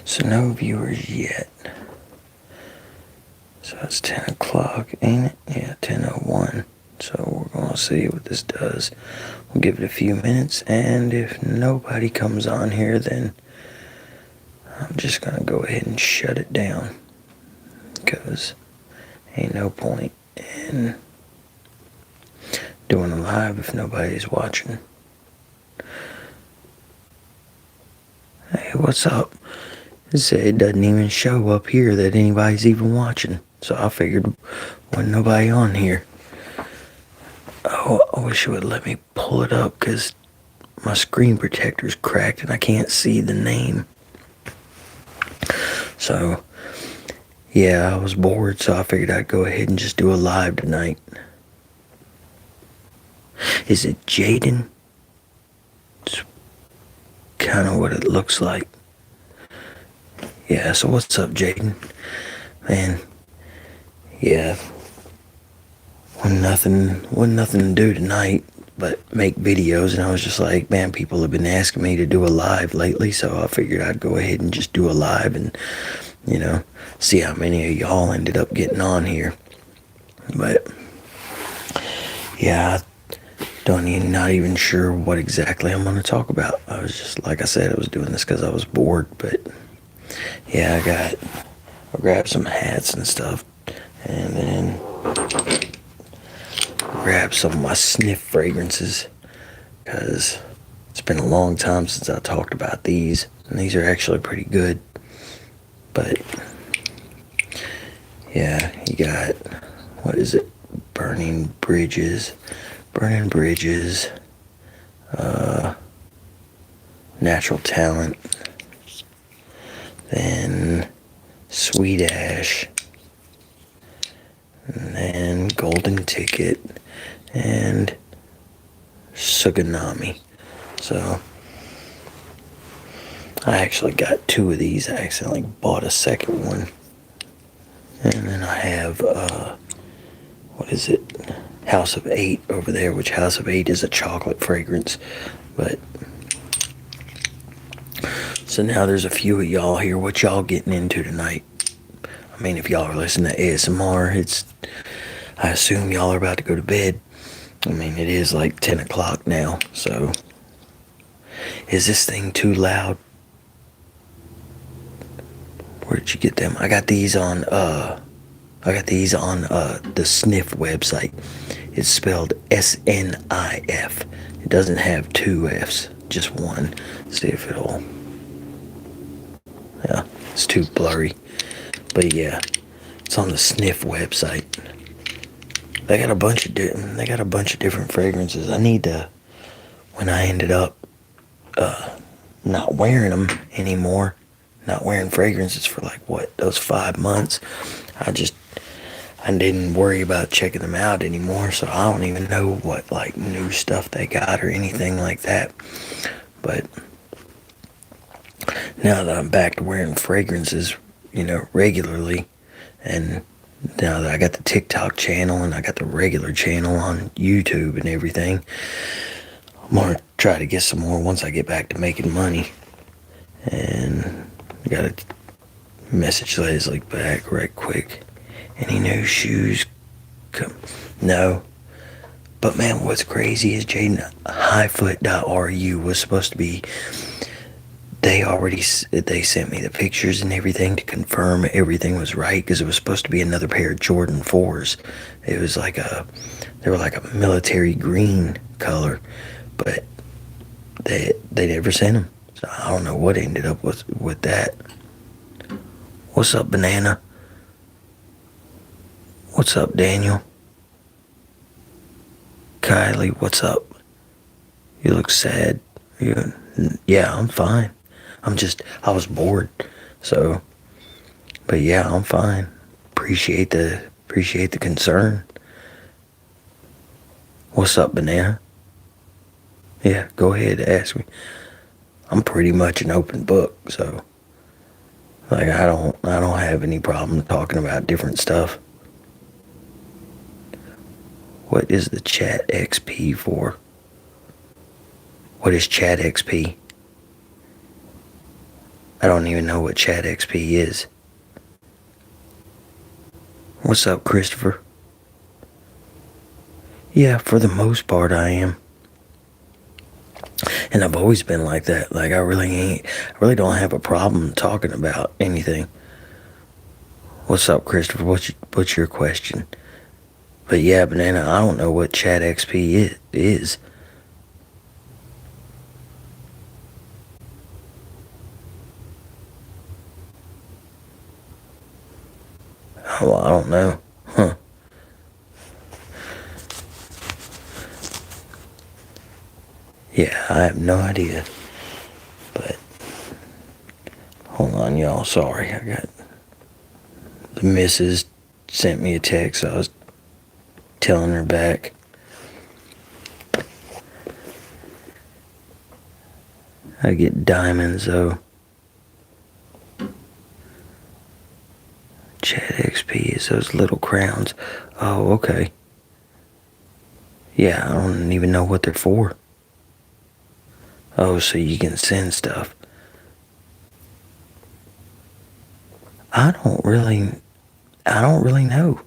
So no viewers yet. So it's 10 o'clock, ain't it? Yeah, 10:01. So we're gonna see what this does. We'll give it a few minutes, and if nobody comes on here, then I'm just gonna go ahead and shut it down, because ain't no point in doing a live if nobody's watching. Hey, what's up? It doesn't even show up here that anybody's even watching, so I figured wasn't nobody on here. Oh, I wish it would let me pull it up, because my screen protector's cracked and I can't see the name. So yeah, I was bored, so I figured I'd go ahead and just do a live tonight. Is it Jaden? It's kind of what it looks like. Yeah, so what's up, Jaden? Man, yeah, wasn't nothing to do tonight but make videos, and I was just like, man, people have been asking me to do a live lately, so I figured I'd go ahead and just do a live and, see how many of y'all ended up getting on here. But yeah, not even sure what exactly I'm going to talk about. I was just, like I said, I was doing this because I was bored. But yeah, I grabbed some hats and stuff, and then grabbed some of my sniff fragrances, because it's been a long time since I talked about these, and these are actually pretty good. But yeah, you got, what is it? Burning Bridges, Natural Talent, then Sweet Ash, and then Golden Ticket, and Suganami. So I actually got two of these. I accidentally bought a second one. And then I have, what is it? House of 8 over there, which House of 8 is a chocolate fragrance. But so now there's a few of y'all here. What y'all getting into tonight? I mean, if y'all are listening to ASMR, I assume y'all are about to go to bed. I mean, it is like 10 o'clock now, so is this thing too loud? Where did you get them? I got these on the Sniff website. It's spelled SNIF. It doesn't have two F's, just one. Let's see if it'll. Yeah, it's too blurry. But yeah, it's on the Sniff website. They got a bunch of different fragrances. I need to, when I ended up not wearing them anymore, not wearing fragrances for like those 5 months, I didn't worry about checking them out anymore, so I don't even know what like new stuff they got or anything like that. But now that I'm back to wearing fragrances, regularly, and now that I got the TikTok channel and I got the regular channel on YouTube and everything, I'm gonna try to get some more once I get back to making money. And I gotta message Leslie back right quick. Any new shoes? No. But man, what's crazy is Jaden, highfoot.ru was supposed to be, they sent me the pictures and everything to confirm everything was right, because it was supposed to be another pair of Jordan 4s. It was they were like a military green color, but they never sent them. So I don't know what ended up with that. What's up, Banana? What's up, Daniel? Kylie, what's up? You look sad. Yeah, I'm fine. I was bored. So, but yeah, I'm fine. Appreciate the concern. What's up, Banana? Yeah, go ahead, ask me. I'm pretty much an open book, so Like I don't have any problem talking about different stuff. What is the chat XP for? What is chat XP? I don't even know what chat XP is. What's up, Christopher? Yeah, for the most part I am. And I've always been like that. Like I really don't have a problem talking about anything. What's up, Christopher? What's your question? But yeah, Banana, I don't know what chat XP is. Oh, I don't know. Huh. Yeah, I have no idea. But hold on, y'all. Sorry, I got the missus sent me a text. So I was telling her back. I get diamonds though. Chat XP is those little crowns. Oh, okay. Yeah, I don't even know what they're for. Oh, so you can send stuff. I don't really know.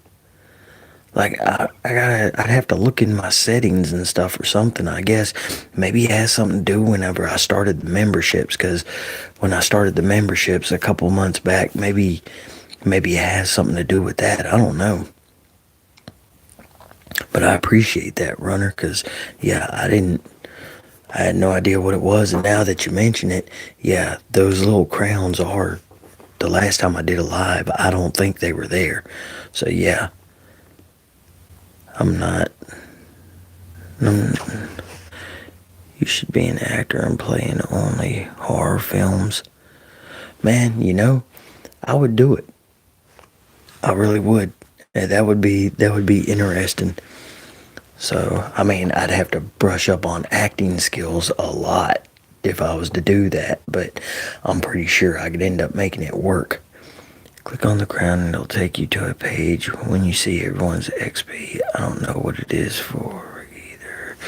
Like I'd have to look in my settings and stuff or something, I guess. Maybe it has something to do whenever I started the memberships, because when I started the memberships a couple months back, maybe it has something to do with that. I don't know. But I appreciate that, Runner, because yeah, I had no idea what it was, and now that you mention it, yeah, those little crowns are, the last time I did a live, I don't think they were there. So yeah, I'm not. You should be an actor and playing only horror films. Man, I would do it. I really would. And that would be interesting. So, I mean, I'd have to brush up on acting skills a lot if I was to do that, but I'm pretty sure I could end up making it work. Click on the crown and it'll take you to a page when you see everyone's XP. I don't know what it is for either.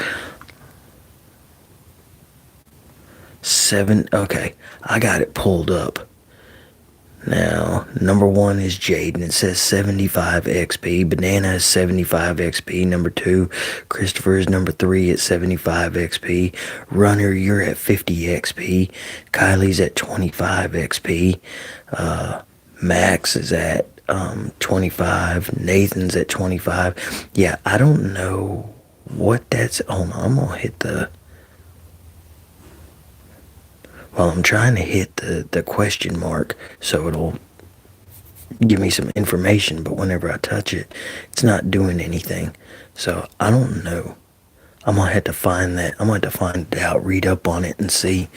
7, okay, I got it pulled up. Now, number 1 is Jade, and it says 75 XP. Banana is 75 XP. Number 2, Christopher is number 3 at 75 XP. Runner, you're at 50 XP. Kylie's at 25 XP. Max is at 25. Nathan's at 25. Yeah, I don't know what that's. Hold on, I'm gonna hit the. Well, I'm trying to hit the question mark so it'll give me some information, but whenever I touch it, it's not doing anything. So I don't know. I'm gonna have to find that. I'm gonna have to find it out, read up on it, and see.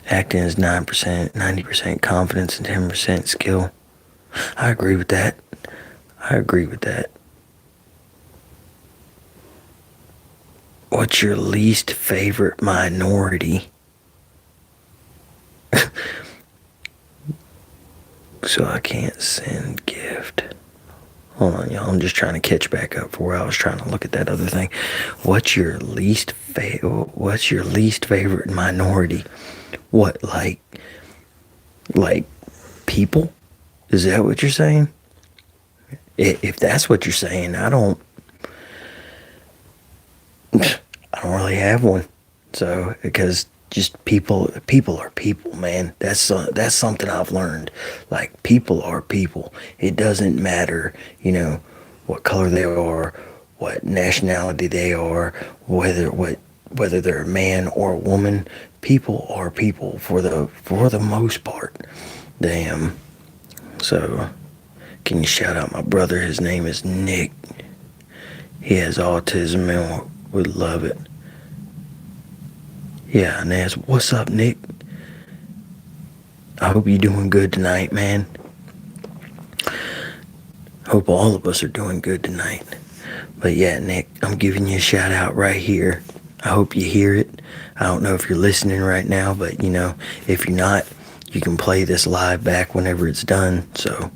Acting is 9%, 90% confidence, and 10% skill. I agree with that. What's your least favorite minority? So I can't send gift. Hold on, y'all. I'm just trying to catch back up for where I was trying to look at that other thing. What's your least favorite minority? What, like people? Is that what you're saying? If that's what you're saying, I don't really have one. So, because just people are people, man. That's something I've learned. Like, people are people. It doesn't matter, what color they are, what nationality they are, whether they're a man or a woman. People are people for the most part. Damn. So, can you shout out my brother? His name is Nick. He has autism and would love it. Yeah, and ask, what's up, Nick? I hope you're doing good tonight, man. Hope all of us are doing good tonight. But yeah, Nick, I'm giving you a shout out right here. I hope you hear it. I don't know if you're listening right now, but if you're not, you can play this live back whenever it's done. So,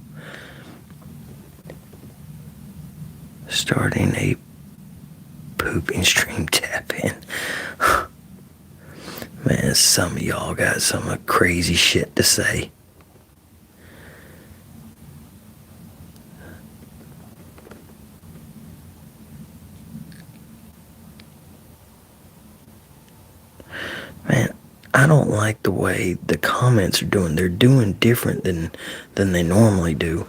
starting a pooping stream tap in. Man, some of y'all got some crazy shit to say. Man, I don't like the way the comments are doing. They're doing different than they normally do.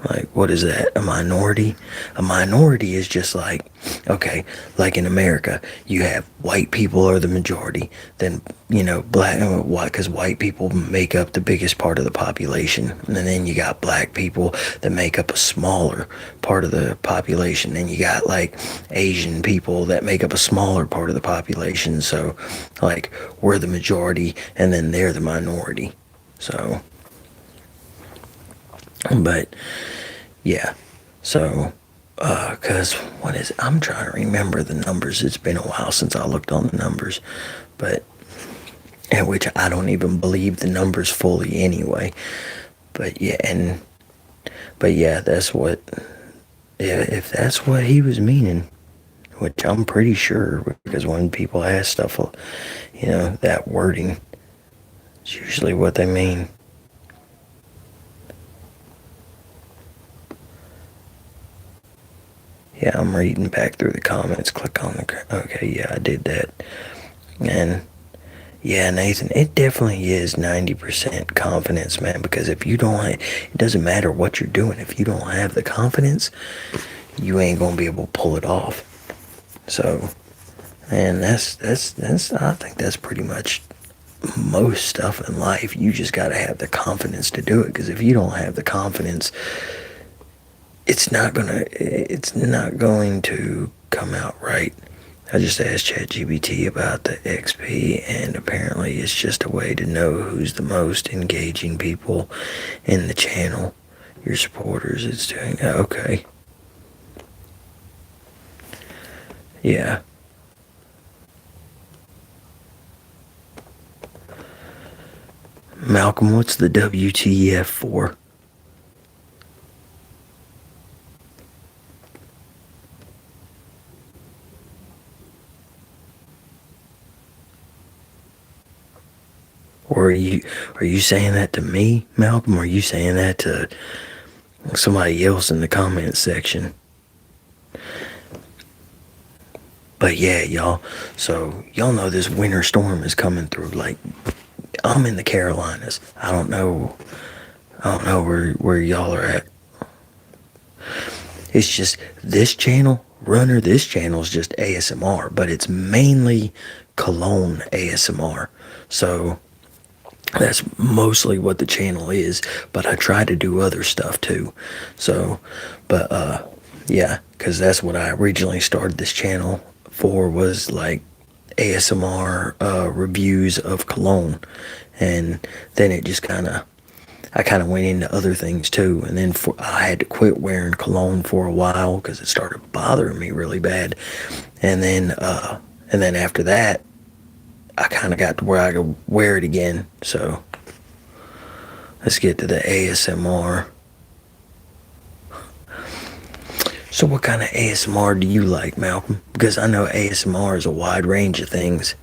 Like, what is that? A minority? A minority is just like, okay, like in America, you have white people are the majority, then, black, white, because white people make up the biggest part of the population, and then you got black people that make up a smaller part of the population, then you got, like, Asian people that make up a smaller part of the population, so, like, we're the majority, and then they're the minority, so... But, yeah, so, because, I'm trying to remember the numbers. It's been a while since I looked on the numbers, but, in which I don't even believe the numbers fully anyway. But, yeah, that's what, if that's what he was meaning, which I'm pretty sure, because when people ask stuff, that wording, it's usually what they mean. Yeah, I'm reading back through the comments. Click on the... Okay, yeah, I did that. And, yeah, Nathan, it definitely is 90% confidence, man. Because if you don't... It doesn't matter what you're doing. If you don't have the confidence, you ain't going to be able to pull it off. So, and that's I think that's pretty much most stuff in life. You just got to have the confidence to do it. Because if you don't have the confidence... It's not going to come out right. I just asked ChatGPT about the XP, and apparently it's just a way to know who's the most engaging people in the channel. Your supporters, it's doing, okay. Yeah. Malcolm, what's the WTF for? Or are you saying that to me, Malcolm, or are you saying that to somebody else in the comments section? But yeah, y'all, so y'all know this winter storm is coming through. Like, I'm in the Carolinas. I don't know where y'all are at. It's just this channel is just ASMR, but it's mainly Cologne ASMR. So that's mostly what the channel is, but I try to do other stuff too. So, but yeah, because that's what I originally started this channel for, was like ASMR reviews of Cologne, and then it just I kind of went into other things too, and then I had to quit wearing cologne for a while because it started bothering me really bad, and then after that, I kind of got to where I could wear it again. So let's get to the ASMR. So what kind of ASMR do you like, Malcolm? Because I know ASMR is a wide range of things.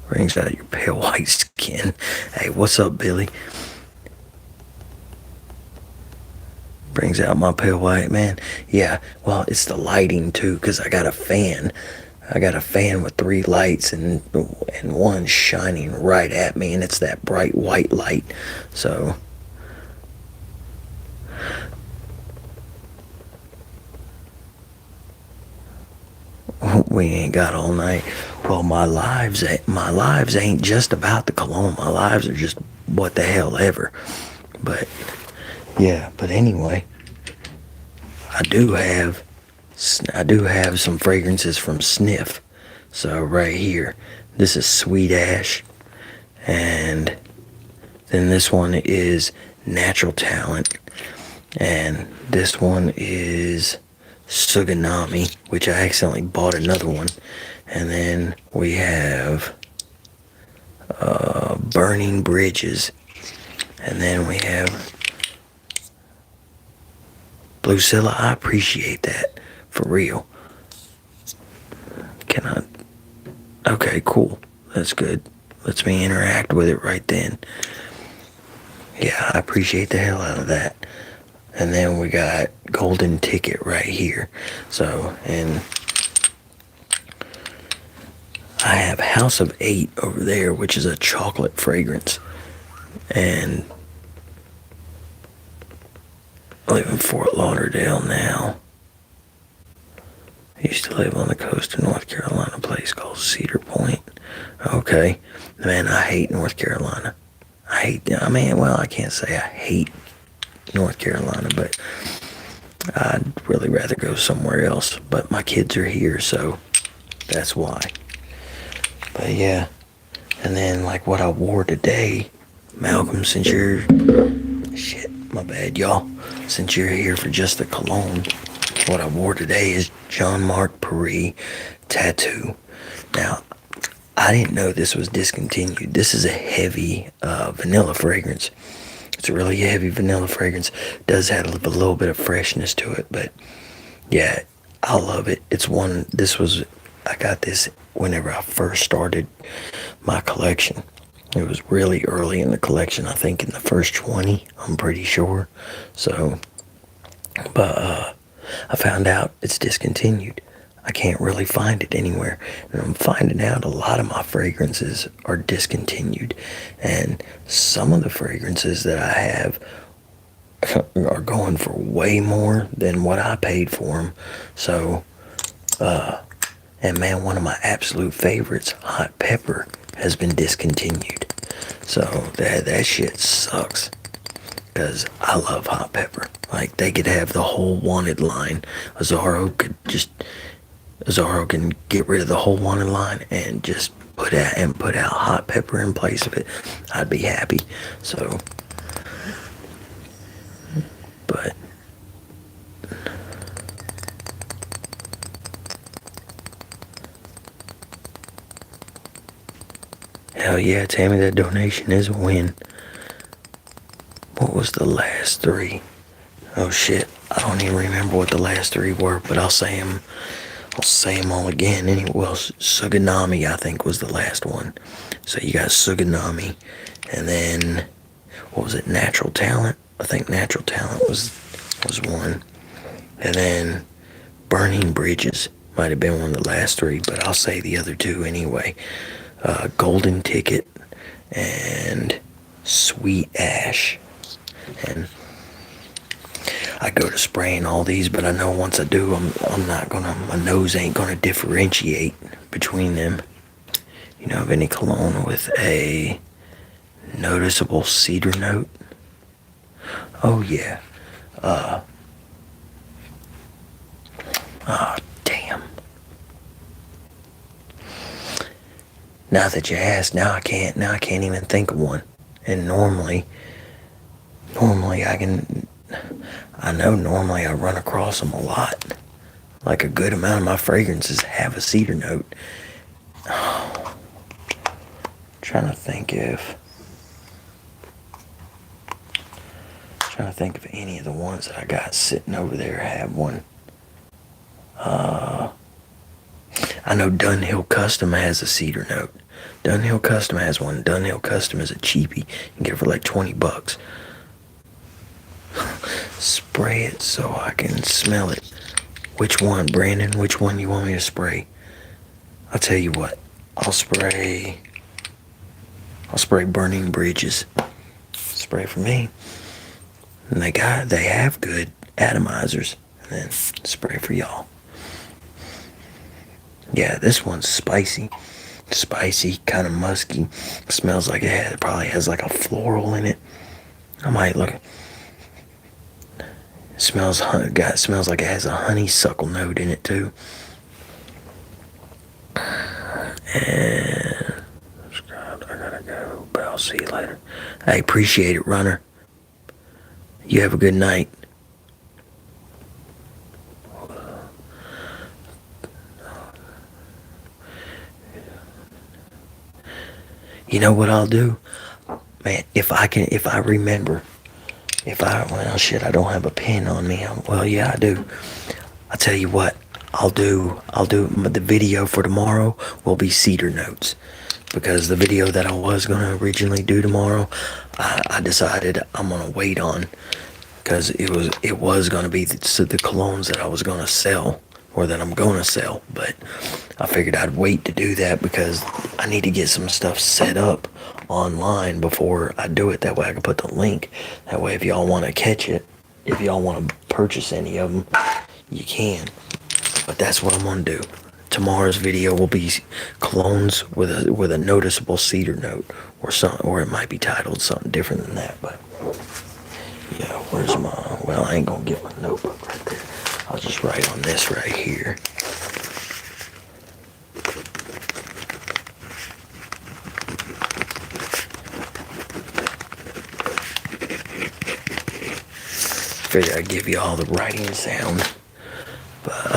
Brings out your pale white skin. Hey, what's up, Billy? Brings out my pale white, man. Yeah, well, it's the lighting too, because I got a fan. I got a fan with 3 lights, and one shining right at me, and it's that bright white light. So we ain't got all night. Well, my lives ain't just about the cologne. My lives are just what the hell ever. But yeah, but anyway, I do have some fragrances from Sniff. So right here, this is Sweet Ash, and then this one is Natural Talent, and this one is Suganami, which I accidentally bought another one. And then we have Burning Bridges. And then we have Bluecilla. I appreciate that, for real. Can I? Okay, cool. That's good. Lets me interact with it right then. Yeah, I appreciate the hell out of that. And then we got Golden Ticket right here. So, and I have House of 8 over there, which is a chocolate fragrance. And I live in Fort Lauderdale now. I used to live on the coast of North Carolina, a place called Cedar Point. Okay. Man, I hate North Carolina. I can't say I hate North Carolina, but I'd really rather go somewhere else. But my kids are here, so that's why. But yeah. And then, like, what I wore today, Malcolm, since you're... Shit, my bad, y'all. Since you're here for just the cologne, what I wore today is Jean Marc Paris Tattoo. Now, I didn't know this was discontinued. This is a heavy vanilla fragrance. It's a really heavy vanilla fragrance. It does have a little bit of freshness to it, but yeah, I love it. I got this whenever I first started my collection. It was really early in the collection, I think in the first 20, I'm pretty sure. So, but I found out it's discontinued. I can't really find it anywhere. And I'm finding out a lot of my fragrances are discontinued. And some of the fragrances that I have are going for way more than what I paid for them. So, and man, one of my absolute favorites, Hot Pepper, has been discontinued. So that shit sucks. Because I love Hot Pepper. Like, they could have the whole Wanted line. Azaro can get rid of the whole Wanted line and just put out Hot Pepper in place of it. I'd be happy. So, but hell yeah, Tammy, that donation is a win. What was the last 3? Oh shit, I don't even remember what the last 3 were, but I'll say them all again. Anyway, well, Suganami, I think, was the last one. So you got Suganami, and then, what was it, Natural Talent? I think Natural Talent was one. And then Burning Bridges might have been one of the last 3, but I'll say the other 2 anyway. Golden Ticket and Sweet Ash. And I go to spraying all these, but I know once I do, my nose ain't gonna differentiate between them. You know of any cologne with a noticeable cedar note? Oh yeah. Damn. Now that you ask, now I can't even think of one. And normally normally I run across them a lot. Like, a good amount of my fragrances have a cedar note. Oh, trying to think if any of the ones that I got sitting over there have one. I know Dunhill Custom has a cedar note. Dunhill Custom has one. Dunhill Custom is a cheapie. You can get it for like $20. Spray it so I can smell it. Which one, Brandon? Which one you want me to spray? I'll tell you what. I'll spray Burning Bridges. Spray for me. And they have good atomizers. And then spray for y'all. Yeah, this one's spicy. Spicy, kind of musky. Smells like it probably has like a floral in it. I might look. Smells like it has a honeysuckle note in it too. And I gotta go, but I'll see you later. I appreciate it, runner. You have a good night. You know what I'll do? Man, if I remember, well, shit, I don't have a pen on me. Well, yeah, I do. I'll tell you what, the video for tomorrow will be cedar notes. Because the video that I was going to originally do tomorrow, I decided I'm going to wait on. Because it was going to be the colognes that I was going to sell, or that I'm going to sell. But I figured I'd wait to do that because I need to get some stuff set up online before I do it. That way I can put the link. That way if y'all want to catch it, if y'all want to purchase any of them, you can. But that's what I'm going to do. Tomorrow's video will be colognes with a noticeable cedar note, or it might be titled something different than that. But yeah, where's my? Well, I ain't gonna get my notebook right there. I'll just write on this right here. Figure I'd give you all the writing sound, but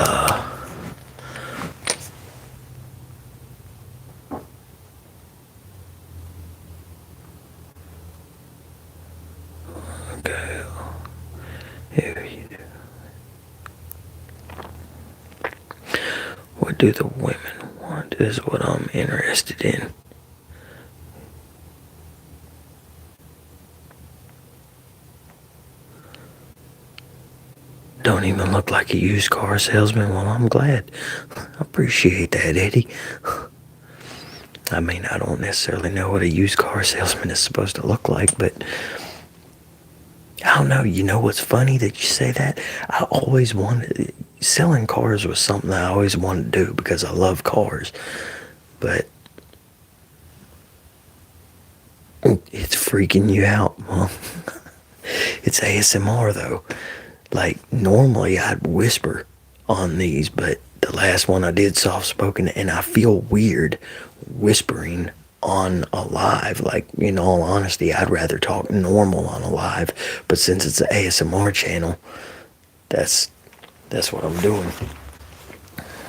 okay. Here you do. What do the women want is what I'm interested in. Don't even look like a used car salesman. Well, I'm glad. I appreciate that, Eddie. I mean, I don't necessarily know what a used car salesman is supposed to look like, but I don't know. You know what's funny that you say that? I always wanted, selling cars was something I always wanted to do because I love cars. But it's freaking you out, Mom. It's ASMR though. Like normally I'd whisper on these, but the last one I did soft spoken, and I feel weird whispering on a live. Like, in all honesty, I'd rather talk normal on a live, but since it's an ASMR channel, that's what I'm doing.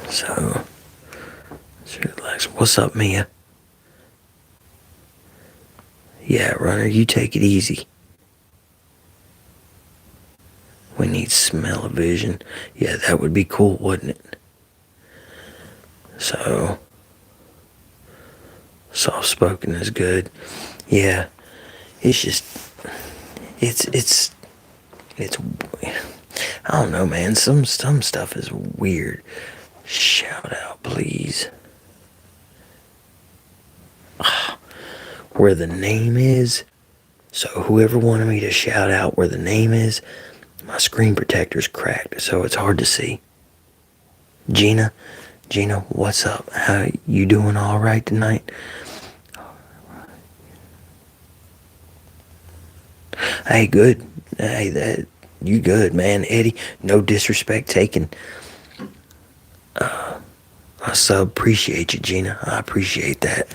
So just relax. What's up, Mia? Yeah, Runner, you take it easy. We need smell-o-vision. Yeah, that would be cool, wouldn't it? So, soft-spoken is good. Yeah, it's just, it's, I don't know, man. Some stuff is weird. Shout out, please. Where the name is. So whoever wanted me to shout out where the name is, my screen protector's cracked, so it's hard to see. Gina, what's up? How you doing? All right tonight? Hey, good. Hey, you good, man, Eddie? No disrespect taken. I appreciate you, Gina. I appreciate that.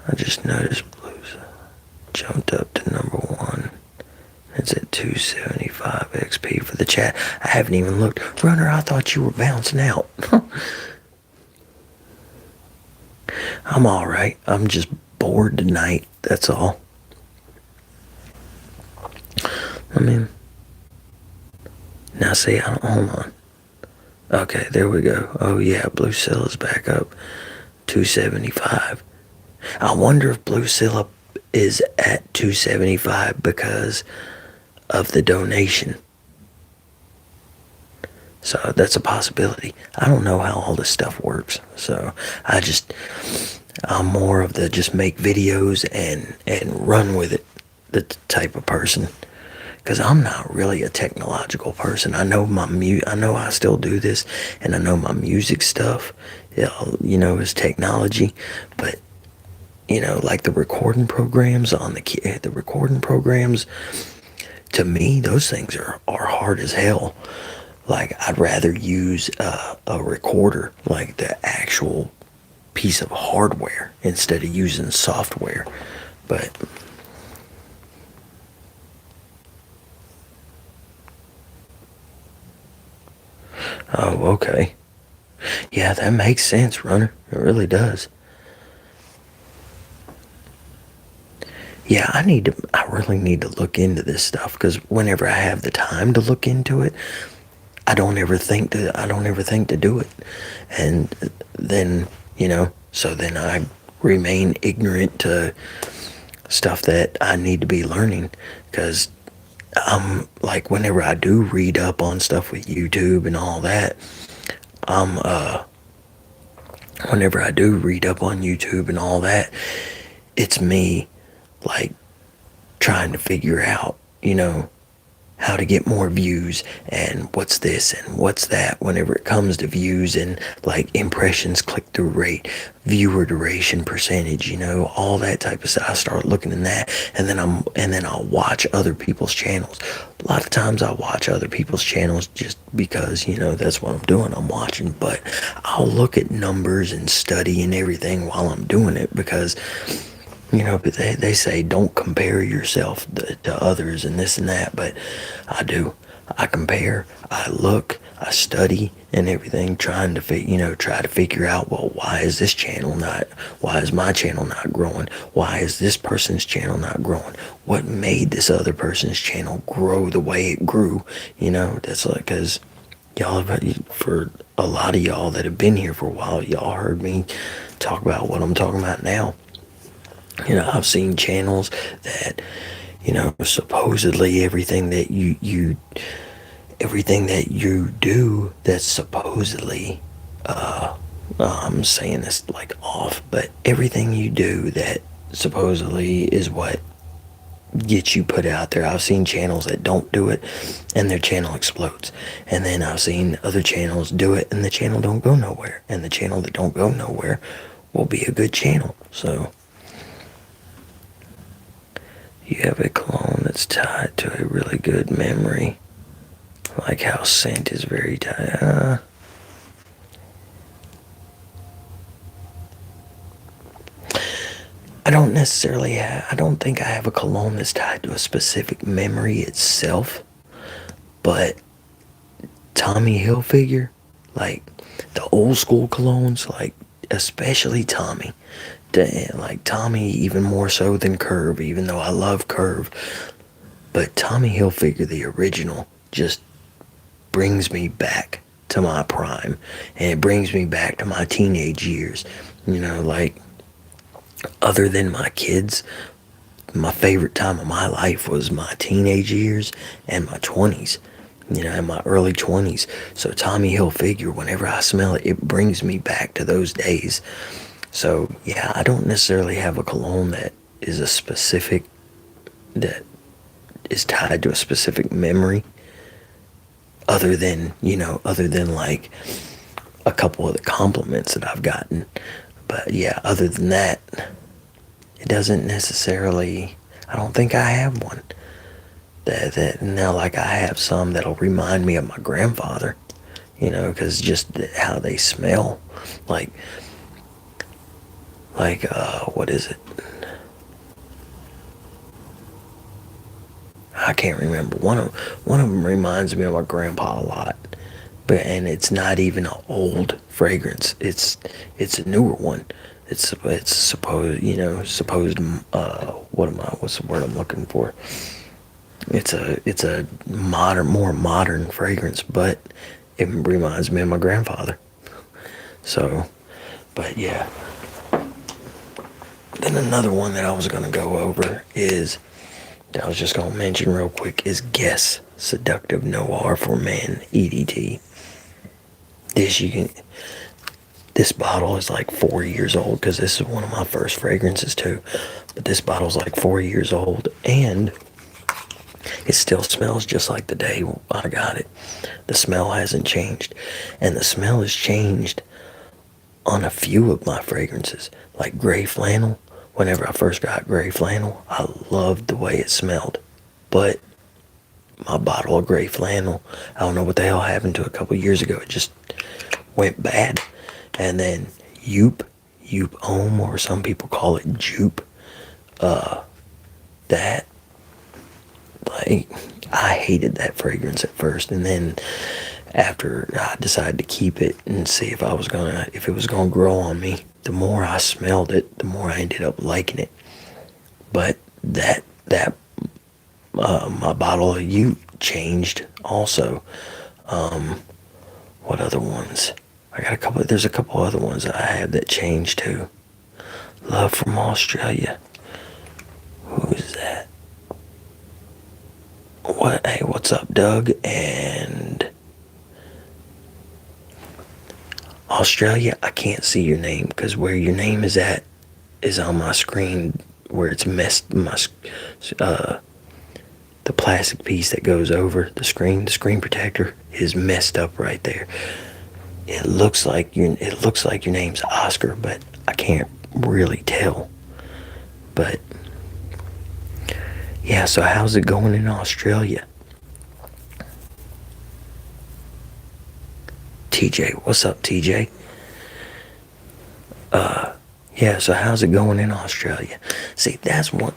I just noticed Blues jumped up to #1. It's at 275 XP for the chat. I haven't even looked. Runner, I thought you were bouncing out. I'm alright. I'm just bored tonight. That's all. I mean, now see, hold on. Okay, there we go. Oh yeah, Blue Seal is back up 275. I wonder if Blue Seal is at 275 because of the donation. So that's a possibility. I don't know how all this stuff works. So I'm more of the just make videos and run with it, the type of person. Because I'm not really a technological person. I know I know I still do this, and I know my music stuff, is technology. But like the recording programs the recording programs, to me, those things are hard as hell. Like, I'd rather use a recorder, like the actual piece of hardware, instead of using software. But oh, okay. Yeah, that makes sense, Runner. It really does. Yeah, I really need to look into this stuff because whenever I have the time to look into it, I don't ever think to do it. And then, so then I remain ignorant to stuff that I need to be learning because like whenever I do read up on stuff with YouTube and all that, I'm whenever I do read up on YouTube and all that, it's me like trying to figure out, how to get more views and what's this and what's that whenever it comes to views and like impressions, click-through rate, viewer duration percentage, all that type of stuff. I start looking in that, and then I'll watch other people's channels. A lot of times I watch other people's channels just because, that's what I'm doing. I'm watching, but I'll look at numbers and study and everything while I'm doing it because but they say don't compare yourself to others and this and that, but I do. I compare, I look, I study and everything, trying to try to figure out, well, why is my channel not growing? Why is this person's channel not growing? What made this other person's channel grow the way it grew? That's like, because for a lot of y'all that have been here for a while, y'all heard me talk about what I'm talking about now. I've seen channels that, supposedly everything that everything that you do that's supposedly, I'm saying this like off, but everything you do that supposedly is what gets you put out there. I've seen channels that don't do it and their channel explodes. And then I've seen other channels do it and the channel don't go nowhere. And the channel that don't go nowhere will be a good channel. So you have a clone that's tied to a really good memory, like how scent is very tied. I don't think I have a cologne that's tied to a specific memory itself, but Tommy Hilfiger, like the old school colognes, like especially Tommy, like Tommy even more so than Curve, even though I love Curve, but Tommy Hilfiger, the original, just brings me back to my prime, and it brings me back to my teenage years. Like other than my kids, my favorite time of my life was my teenage years and my 20s, in my early 20s. So Tommy Hilfiger, whenever I smell it, it brings me back to those days. So yeah, I don't necessarily have a cologne that is that is tied to a specific memory, other than like a couple of the compliments that I've gotten. But yeah, other than that, it doesn't necessarily, I don't think I have one that now, like I have some that'll remind me of my grandfather, because just how they smell, like what is it? I can't remember. One of them reminds me of my grandpa a lot, and it's not even an old fragrance. It's a newer one. It's supposed what's the word I'm looking for? It's a more modern fragrance, but it reminds me of my grandfather. So, but yeah. Then another one that I was gonna go over that I was just gonna mention real quick is Guess Seductive Noir for Men EDT. This bottle is like 4 years old, because this is one of my first fragrances too. But this bottle's like 4 years old, and it still smells just like the day I got it. The smell hasn't changed, and the smell has changed on a few of my fragrances, like Gray Flannel. Whenever I first got Gray Flannel, I loved the way it smelled, but my bottle of Gray Flannel, I don't know what the hell happened to it a couple years ago. It just went bad. And then Youp Homme, or some people call it Jupe, that, like, I hated that fragrance at first, and then after I decided to keep it and see if it was gonna grow on me, the more I smelled it, the more I ended up liking it. But that my bottle of Ute changed also. What other ones? I got a couple. There's a couple other ones that I have that changed too. Love from Australia. Who is that? What? Hey, what's up, Doug? And Australia, I can't see your name because where your name is at is on my screen where it's messed. The plastic piece that goes over the screen protector is messed up right there. It looks like your name's Oscar, but I can't really tell. But yeah, so how's it going in Australia? TJ, what's up, TJ? Yeah, so how's it going in Australia? See, that's one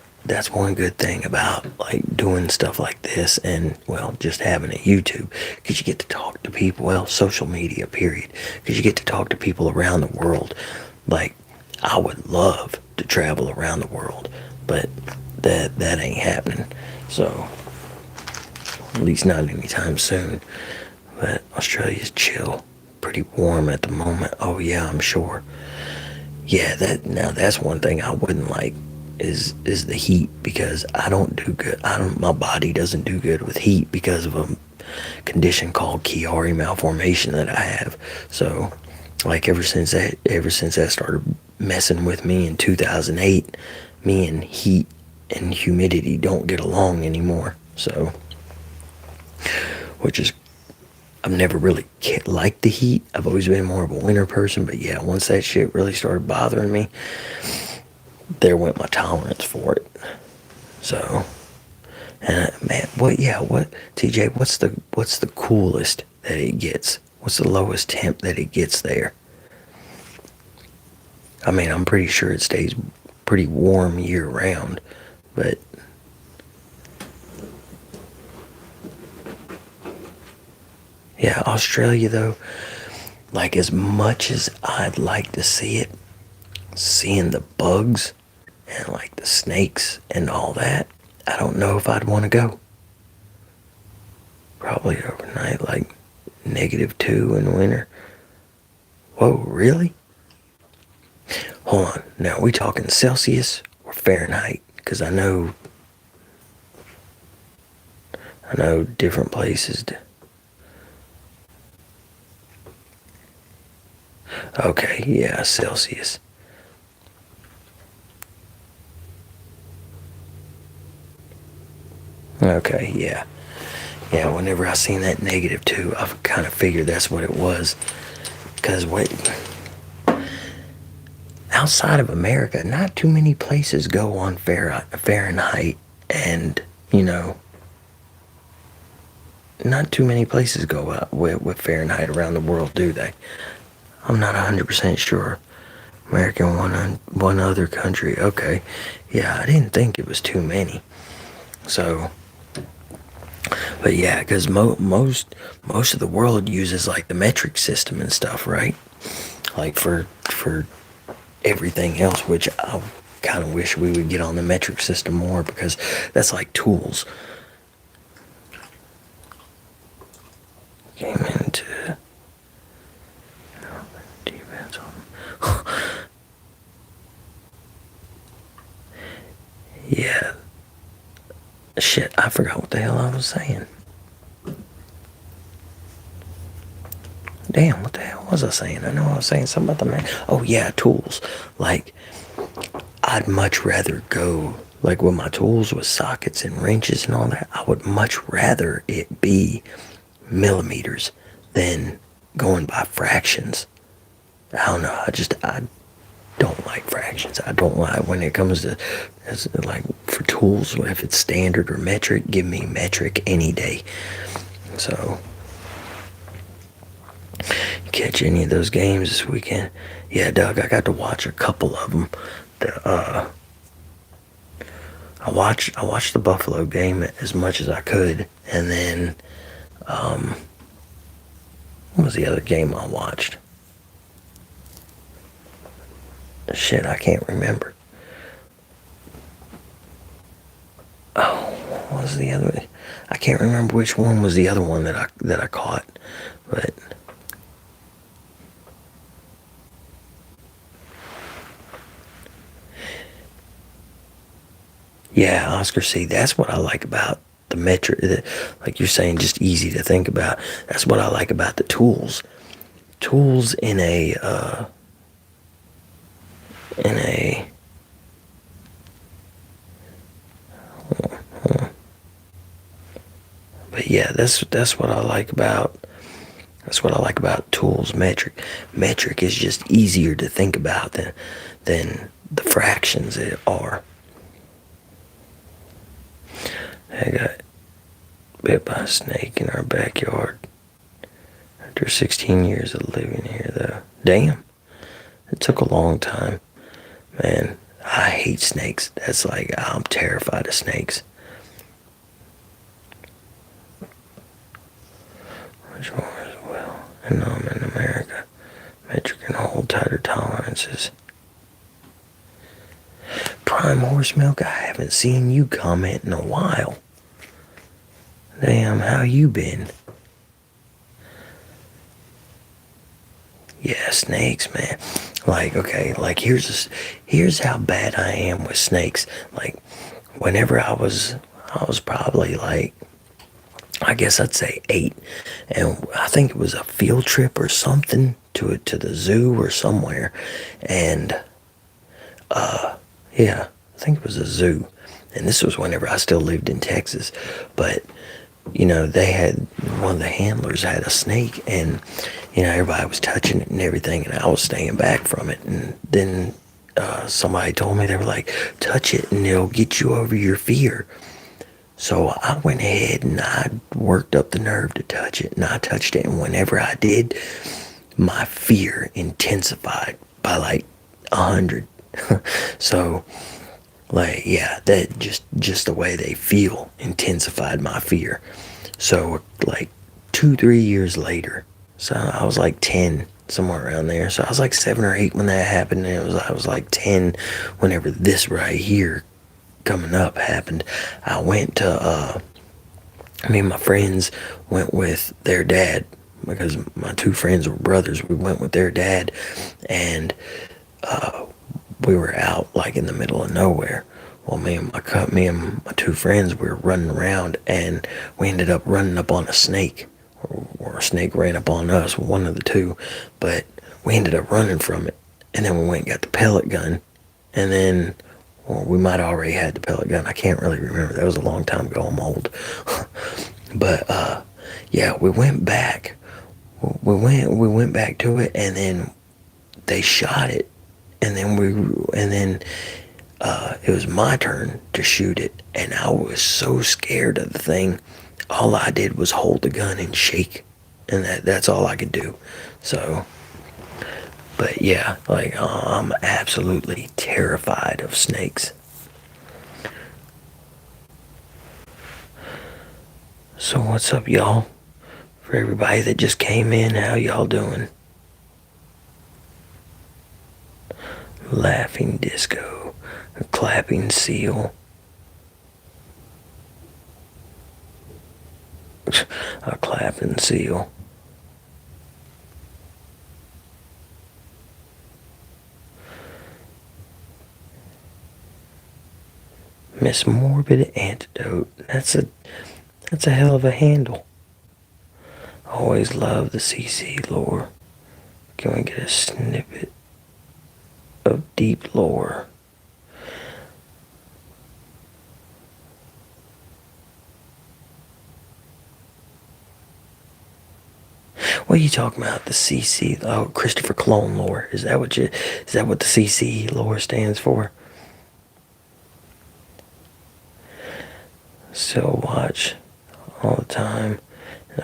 good thing about like doing stuff like this and well just having a YouTube, because you get to talk to people, well, social media period, because you get to talk to people around the world. Like, I would love to travel around the world, but that ain't happening, so at least not anytime soon. But Australia's chill, pretty warm at the moment. Oh yeah, I'm sure. Yeah, that's one thing I wouldn't like is the heat, because I don't do good. My body doesn't do good with heat because of a condition called Chiari malformation that I have. So, like ever since that started messing with me in 2008, me and heat and humidity don't get along anymore. So, which is I've never really liked the heat. I've always been more of a winter person, but yeah, once that shit really started bothering me, there went my tolerance for it. So, and man, what TJ, what's the coolest that it gets? What's the lowest temp that it gets there? I mean, I'm pretty sure it stays pretty warm year round, but yeah, Australia though, like as much as I'd like to see it, seeing the bugs and like the snakes and all that, I don't know if I'd want to go. Probably overnight, like -2 in the winter. Whoa, really? Hold on. Now, are we talking Celsius or Fahrenheit? Because I know different places. Okay, yeah, Celsius. Okay, yeah. Yeah, whenever I seen that -2, I kind of figured that's what it was. Because outside of America, not too many places go on Fahrenheit, and, not too many places go out with Fahrenheit around the world, do they? I'm not 100% sure. America and one other country. Okay. Yeah, I didn't think it was too many. So, but yeah, because most of the world uses like the metric system and stuff, right? Like for everything else, which I kind of wish we would get on the metric system more, because that's like tools. Came into defense on. Yeah. Shit, I forgot what the hell I was saying. Damn, what the hell was I saying? I know I was saying something about the man. Oh yeah, tools. Like, I'd much rather go, like with my tools with sockets and wrenches and all that, I would much rather it be millimeters than going by fractions. I don't know, I don't like fractions. I don't like when it comes to, like, for tools, if it's standard or metric, give me metric any day. So, catch any of those games this weekend? Yeah, Doug, I got to watch a couple of them. I watched the Buffalo game as much as I could, and then what was the other game I watched? Shit, I can't remember. Oh, what was the other? I can't remember which one was the other one that I caught, but yeah, Oscar C. That's what I like about the metric. Like you're saying, just easy to think about. That's what I like about the tools. Tools in a. But yeah, that's what I like about. That's what I like about tools metric. Metric is just easier to think about than the fractions it are. I got bit by a snake in our backyard after 16 years of living here, though. Damn, it took a long time. Man, I hate snakes. That's like, I'm terrified of snakes. Which one as well? And now I'm in America. Metric and hold tighter tolerances. Prime horse milk, I haven't seen you comment in a while. Damn, how you been? Yeah, snakes, man. Like, okay, like here's how bad I am with snakes. Like, whenever I was probably like, I guess I'd say 8, and I think it was a field trip or something to the zoo or somewhere, and yeah, I think it was a zoo, and this was whenever I still lived in Texas, but they had, one of the handlers had a snake, and everybody was touching it and everything, and I was staying back from it. And then somebody told me, they were like, touch it and it'll get you over your fear. So I went ahead and I worked up the nerve to touch it, and I touched it, and whenever I did, my fear intensified by like 100. So, like, yeah, that just the way they feel intensified my fear. So like 2-3 years later, so I was like 10, somewhere around there. So I was like 7 or 8 when that happened, and I was like 10 whenever this right here coming up happened. I went to me and my friends went with their dad, because my 2 friends were brothers. We went with their dad, and we were out like in the middle of nowhere. Well, me and my 2 friends, we were running around, and we ended up running up on a snake, or a snake ran up on us, one of the two. But we ended up running from it, and then we went and got the pellet gun, and then, well, we might have already had the pellet gun. I can't really remember. That was a long time ago. I'm old. But yeah, we went back. We went back to it, and then they shot it, and then it was my turn to shoot it, and I was so scared of the thing. All I did was hold the gun and shake, and that's all I could do. So, but yeah, like, I'm absolutely terrified of snakes. So what's up, y'all? For everybody that just came in, how y'all doing? Laughing disco, a clapping seal, a clapping seal. Miss Morbid Antidote. That's a hell of a handle. Always love the CC lore. Can we get a snippet of deep lore? What are you talking about? The CC? Oh, Christopher Cologne lore. Is that what the CC lore stands for? Still watch all the time.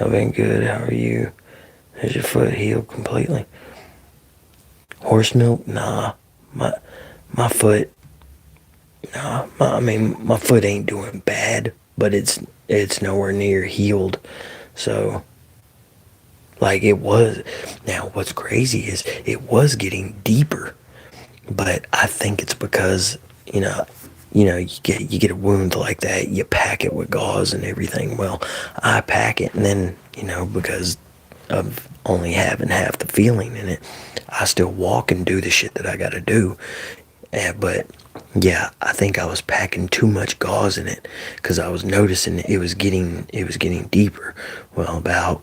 I've been good. How are you? Has your foot healed completely? Horse milk? Nah. My foot. Nah. My foot ain't doing bad, but it's nowhere near healed. So, like, it was. Now, what's crazy is it was getting deeper, but I think it's because, you get a wound like that, you pack it with gauze and everything. Well, I pack it, and then because of only having half the feeling in it, I still walk and do the shit that I gotta do. But yeah, I think I was packing too much gauze in it because I was noticing it was getting deeper. Well, about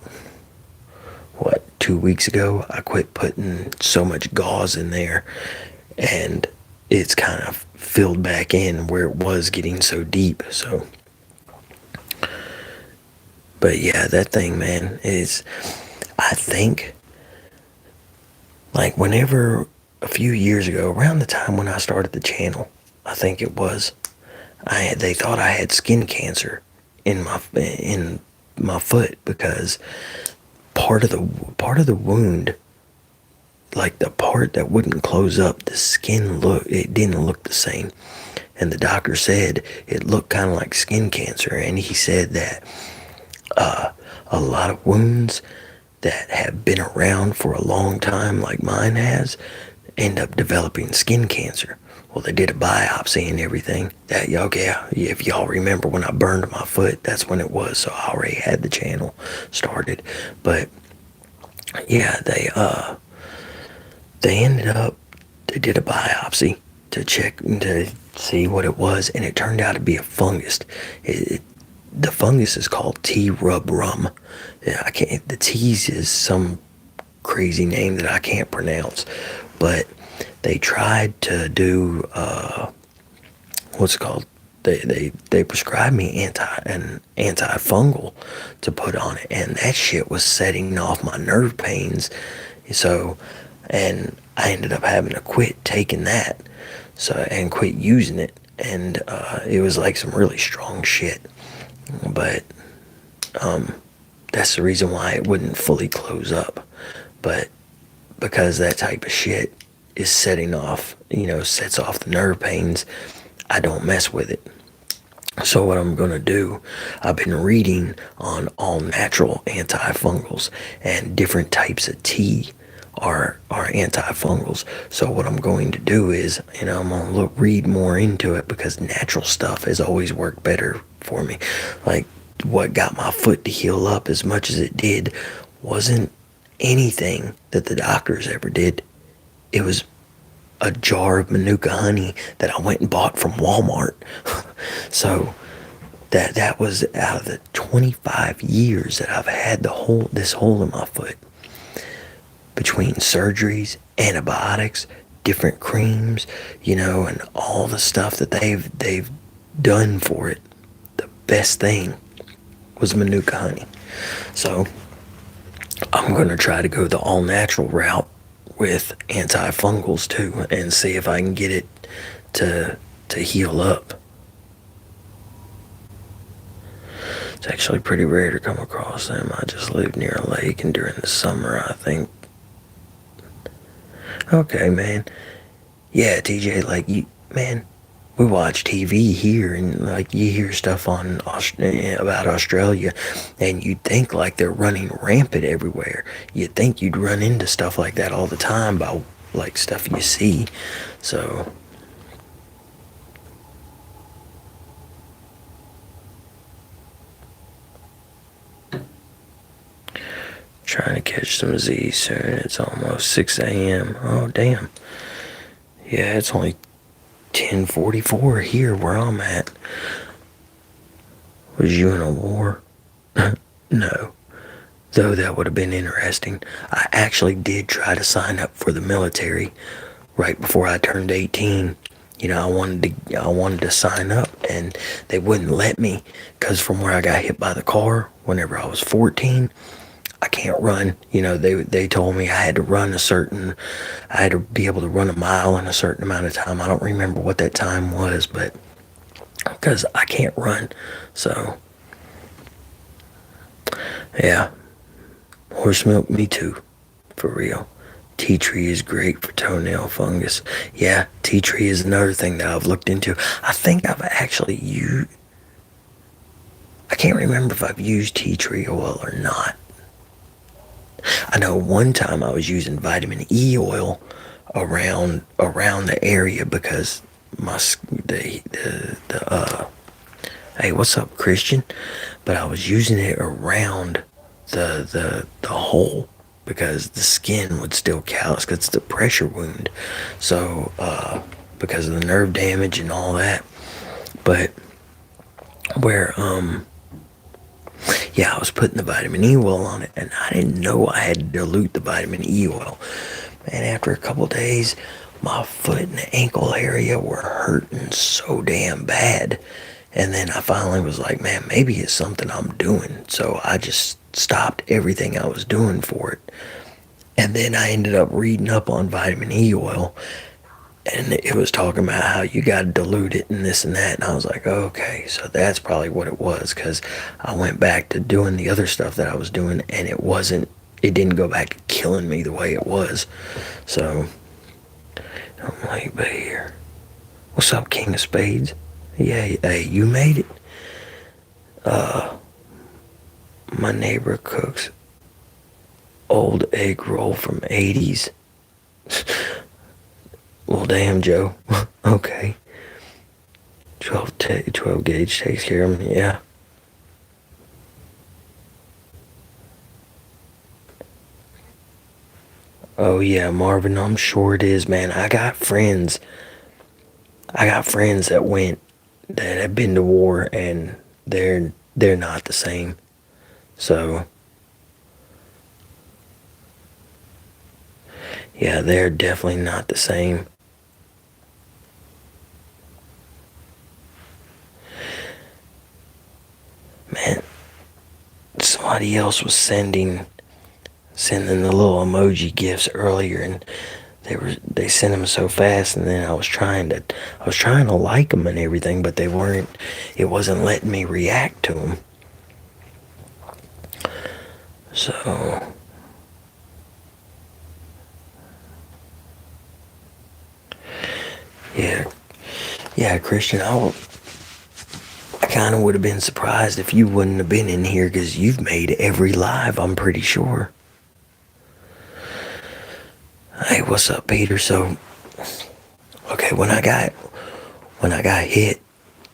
what, 2 weeks ago, I quit putting so much gauze in there, and it's kind of filled back in where it was getting so deep. So, but yeah, that thing, man, is, I think, like, whenever, a few years ago, around the time when I started the channel, I think it was, they thought I had skin cancer in my foot, because part of the wound, like the part that wouldn't close up, the skin, it didn't look the same. And the doctor said it looked kind of like skin cancer. And he said that a lot of wounds that have been around for a long time, like mine has, end up developing skin cancer. Well, they did a biopsy and everything. That, okay, if y'all remember when I burned my foot, that's when it was. So I already had the channel started. But yeah, they did a biopsy to check to see what it was, and it turned out to be a fungus. The fungus is called T rubrum. Yeah, I can't. The T's is some crazy name that I can't pronounce, but they tried to do what's it called. They prescribed me an antifungal to put on it, and that shit was setting off my nerve pains. So, and I ended up having to quit taking that, so, and quit using it, and it was like some really strong shit. But that's the reason why it wouldn't fully close up. But because that type of shit is sets off the nerve pains, I don't mess with it. So what I'm gonna do, I've been reading on all natural antifungals, and different types of tea are antifungals. So what I'm going to do is, I'm gonna read more into it, because natural stuff has always worked better for me. Like, what got my foot to heal up as much as it did wasn't anything that the doctors ever did. It was a jar of Manuka honey that I went and bought from Walmart. So that was out of the 25 years that I've had this hole in my foot, between surgeries, antibiotics, different creams, and all the stuff that they've done for it. The best thing was Manuka honey. So I'm going to try to go the all natural route with antifungals too, and see if I can get it to heal up. It's actually pretty rare to come across them. I just live near a lake, and during the summer, I think. Okay, man. Yeah, TJ, like, man, we watch TV here, and like, you hear stuff on about Australia, and you'd think like they're running rampant everywhere. You'd think you'd run into stuff like that all the time by like stuff you see. So trying to catch some Z soon. It's almost 6 a.m. Oh, damn. Yeah, it's only 10:44 here where I'm at. Was you in a war? No. Though that would have been interesting. I actually did try to sign up for the military right before I turned 18. I wanted to sign up, and they wouldn't let me, because from where I got hit by the car whenever I was 14, I can't run. They told me I had to be able to run a mile in a certain amount of time. I don't remember what that time was, but because I can't run. So yeah, horse milk, me too, for real. Tea tree is great for toenail fungus. Yeah, tea tree is another thing that I've looked into. I think I've actually I can't remember if I've used tea tree oil or not. I know one time I was using vitamin E oil around the area, because my hey, what's up, Christian? But I was using it around the hole because the skin would still callus because it's a pressure wound. So because of the nerve damage and all that. But where yeah, I was putting the vitamin E oil on it, and I didn't know I had to dilute the vitamin E oil. And after a couple days, my foot and ankle area were hurting so damn bad. And then I finally was like, man, maybe it's something I'm doing. So I just stopped everything I was doing for it. And then I ended up reading up on vitamin E oil, and it was talking about how you got to dilute it and this and that. And I was like, okay, so that's probably what it was, because I went back to doing the other stuff that I was doing, and it didn't go back to killing me the way it was. So I'm like, but here, what's up, King of Spades? Yeah, hey, you made it. My neighbor cooks old egg roll from 80s. Well, damn, Joe. Okay. 12 gauge takes care of me, yeah. Oh, yeah, Marvin, I'm sure it is, man. I got friends that have been to war, and they're not the same. So, yeah, they're definitely not the same. Man, somebody else was sending the little emoji gifs earlier, and they sent them so fast, and then I was trying to like them and everything, but it wasn't letting me react to them. So yeah, Christian, I kind of would have been surprised if you wouldn't have been in here, because you've made every live, I'm pretty sure. Hey, what's up, Peter? So, okay, when I got hit,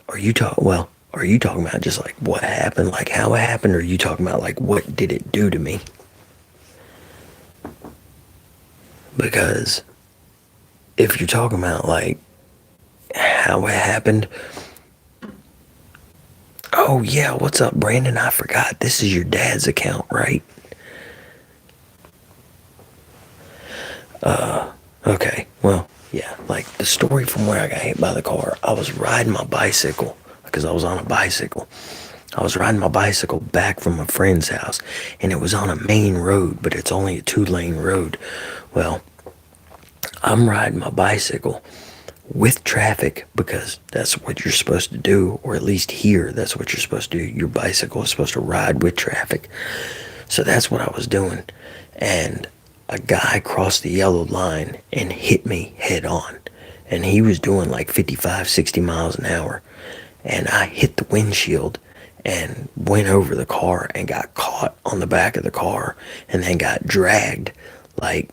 are you talking about just like what happened, like how it happened, or are you talking about like what did it do to me? Because if you're talking about like how it happened, oh yeah, what's up, Brandon? I forgot, this is your dad's account, right? Okay, well, yeah, like the story from where I got hit by the car, I was riding my bicycle, because I was on a bicycle. I was riding my bicycle back from a friend's house, and it was on a main road, but it's only a 2-lane road. Well, I'm riding my bicycle with traffic, because that's what you're supposed to do, or at least here, that's what you're supposed to do. Your bicycle is supposed to ride with traffic. So that's what I was doing. And a guy crossed the yellow line and hit me head on. And he was doing like 55, 60 miles an hour. And I hit the windshield and went over the car and got caught on the back of the car, and then got dragged like,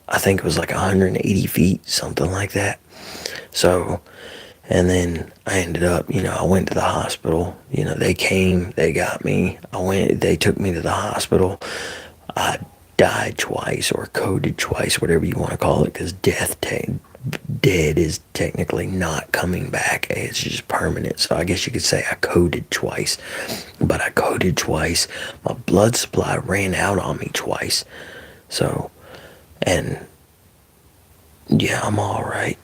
I think it was like 180 feet, something like that. So, and then I ended up, I went to the hospital. They came, they got me. They took me to the hospital. I died twice, or coded twice, whatever you want to call it, because dead is technically not coming back. It's just permanent. So I guess you could say I coded twice. But I coded twice. My blood supply ran out on me twice. So, and yeah, I'm all right.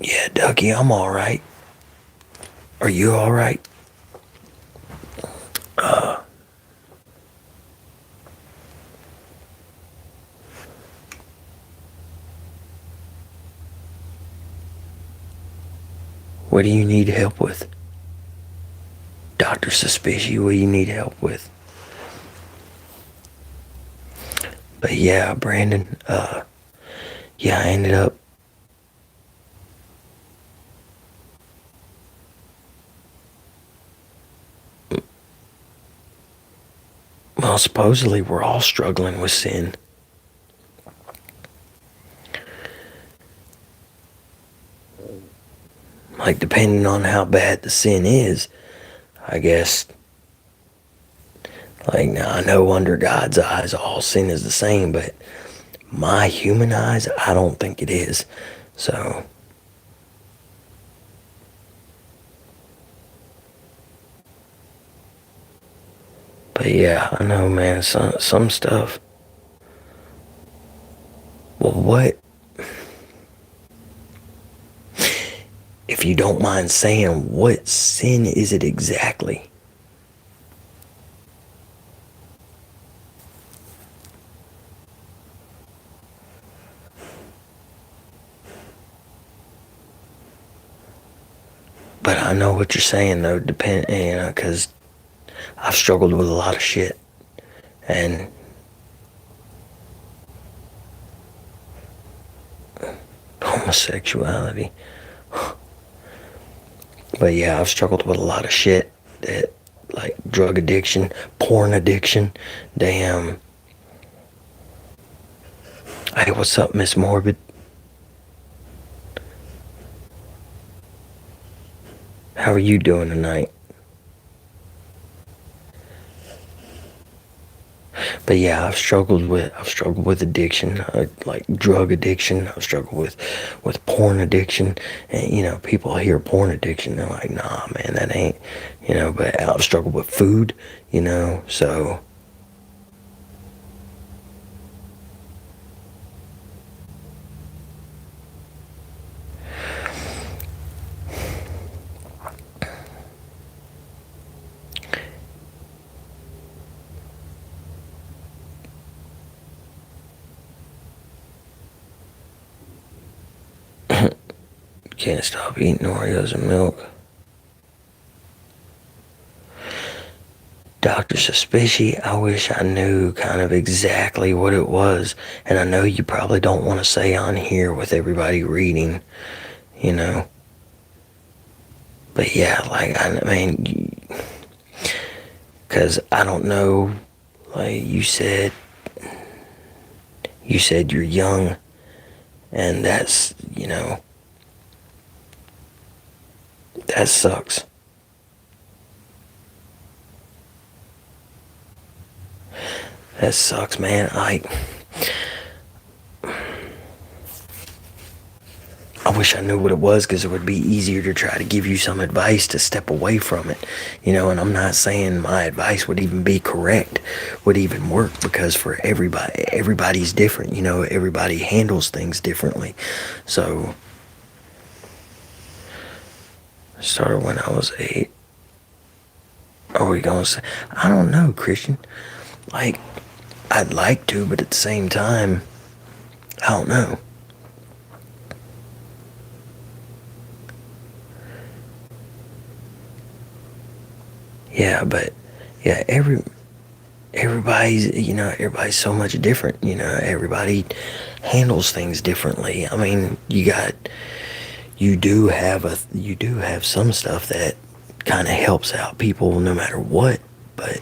Yeah, Ducky, I'm all right. Are you all right? What do you need help with? Dr. Suspicious, what do you need help with? But yeah, Brandon, yeah, I ended up, well, supposedly we're all struggling with sin. like, depending on how bad the sin is, I guess, like, now I know under God's eyes all sin is the same, but my human eyes, I don't think it is. So, but yeah, I know, man, some stuff. Well, what, if you don't mind saying, what sin is it exactly? But I know what you're saying, though, because I've struggled with a lot of shit. And homosexuality. But yeah, I've struggled with a lot of shit, that, like, drug addiction, porn addiction, damn. Hey, what's up, Miss Morbid? How are you doing tonight? But yeah, I've struggled with addiction, like drug addiction. I've struggled with porn addiction, and people hear porn addiction, they're like, nah, man, that ain't, But I've struggled with food, so. Can't stop eating Oreos and milk. Dr. Suspicious, I wish I knew kind of exactly what it was. And I know you probably don't want to say on here with everybody reading, But yeah, like, I mean, because I don't know, like you said you're young, and that's, that sucks. That sucks, man. I wish I knew what it was, because it would be easier to try to give you some advice to step away from it, and I'm not saying my advice would even be correct, would even work, because for everybody's different, everybody handles things differently. So, I started when I was 8. Are we gonna say, I don't know, Christian, like, I'd like to, but at the same time, I don't know. Yeah, but yeah, everybody's so much different. Everybody handles things differently. I mean, you do have some stuff that kind of helps out people no matter what, but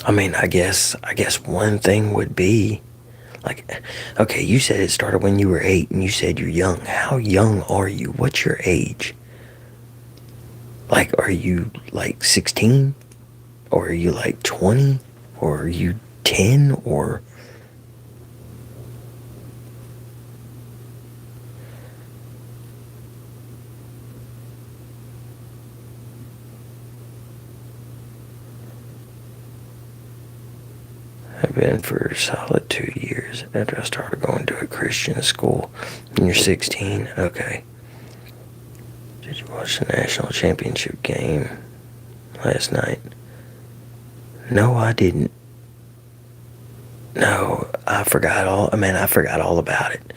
I mean, I guess one thing would be, like, okay, you said it started when you were 8, and you said you're young. How young are you? What's your age? Like, are you like 16? Or are you like 20? Or are you 10? Or I've been for a solid 2 years after I started going to a Christian school. And you're 16? Okay. Did you watch the national championship game last night? No, I didn't. No, I forgot all about it.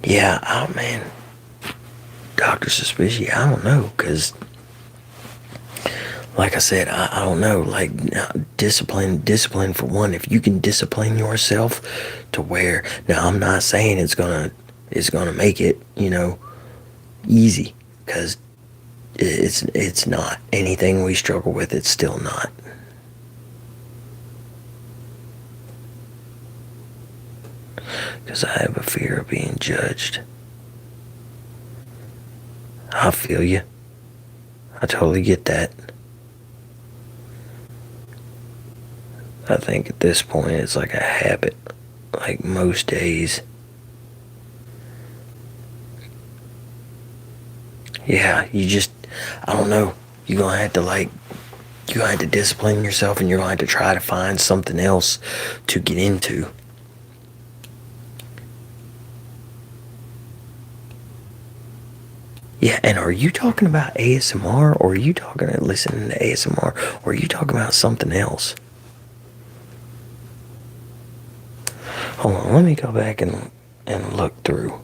Yeah, oh man. Dr. Suspicious, I don't know, because like I said, I don't know, like, discipline for one. If you can discipline yourself to where, now I'm not saying it's gonna make it, easy, because It's not anything we struggle with. It's still not. Because I have a fear of being judged. I feel you. I totally get that. I think at this point it's like a habit. Like most days. Yeah, I don't know. You're gonna have to discipline yourself, and you're gonna have to try to find something else to get into. Yeah, and are you talking about ASMR, or are you listening to ASMR, or are you talking about something else? Hold on, let me go back and look through.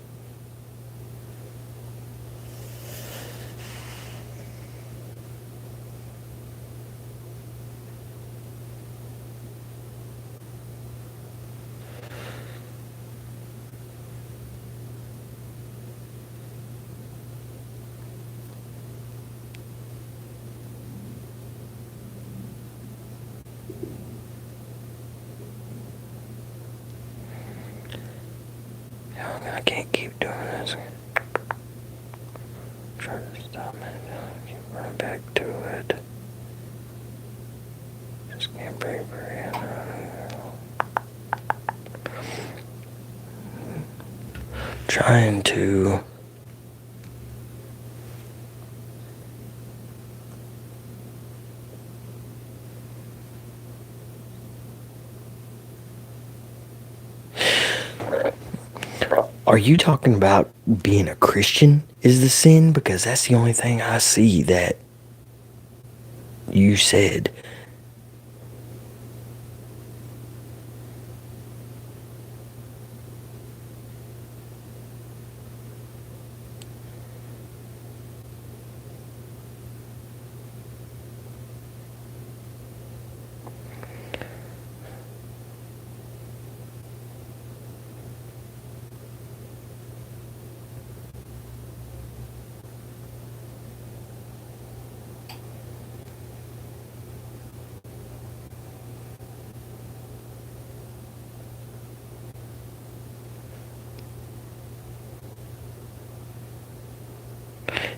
I can't keep doing this. Try to stop it. Keep running back to it. Just can't break very trying to Are you talking about being a Christian is the sin? Because that's the only thing I see that you said.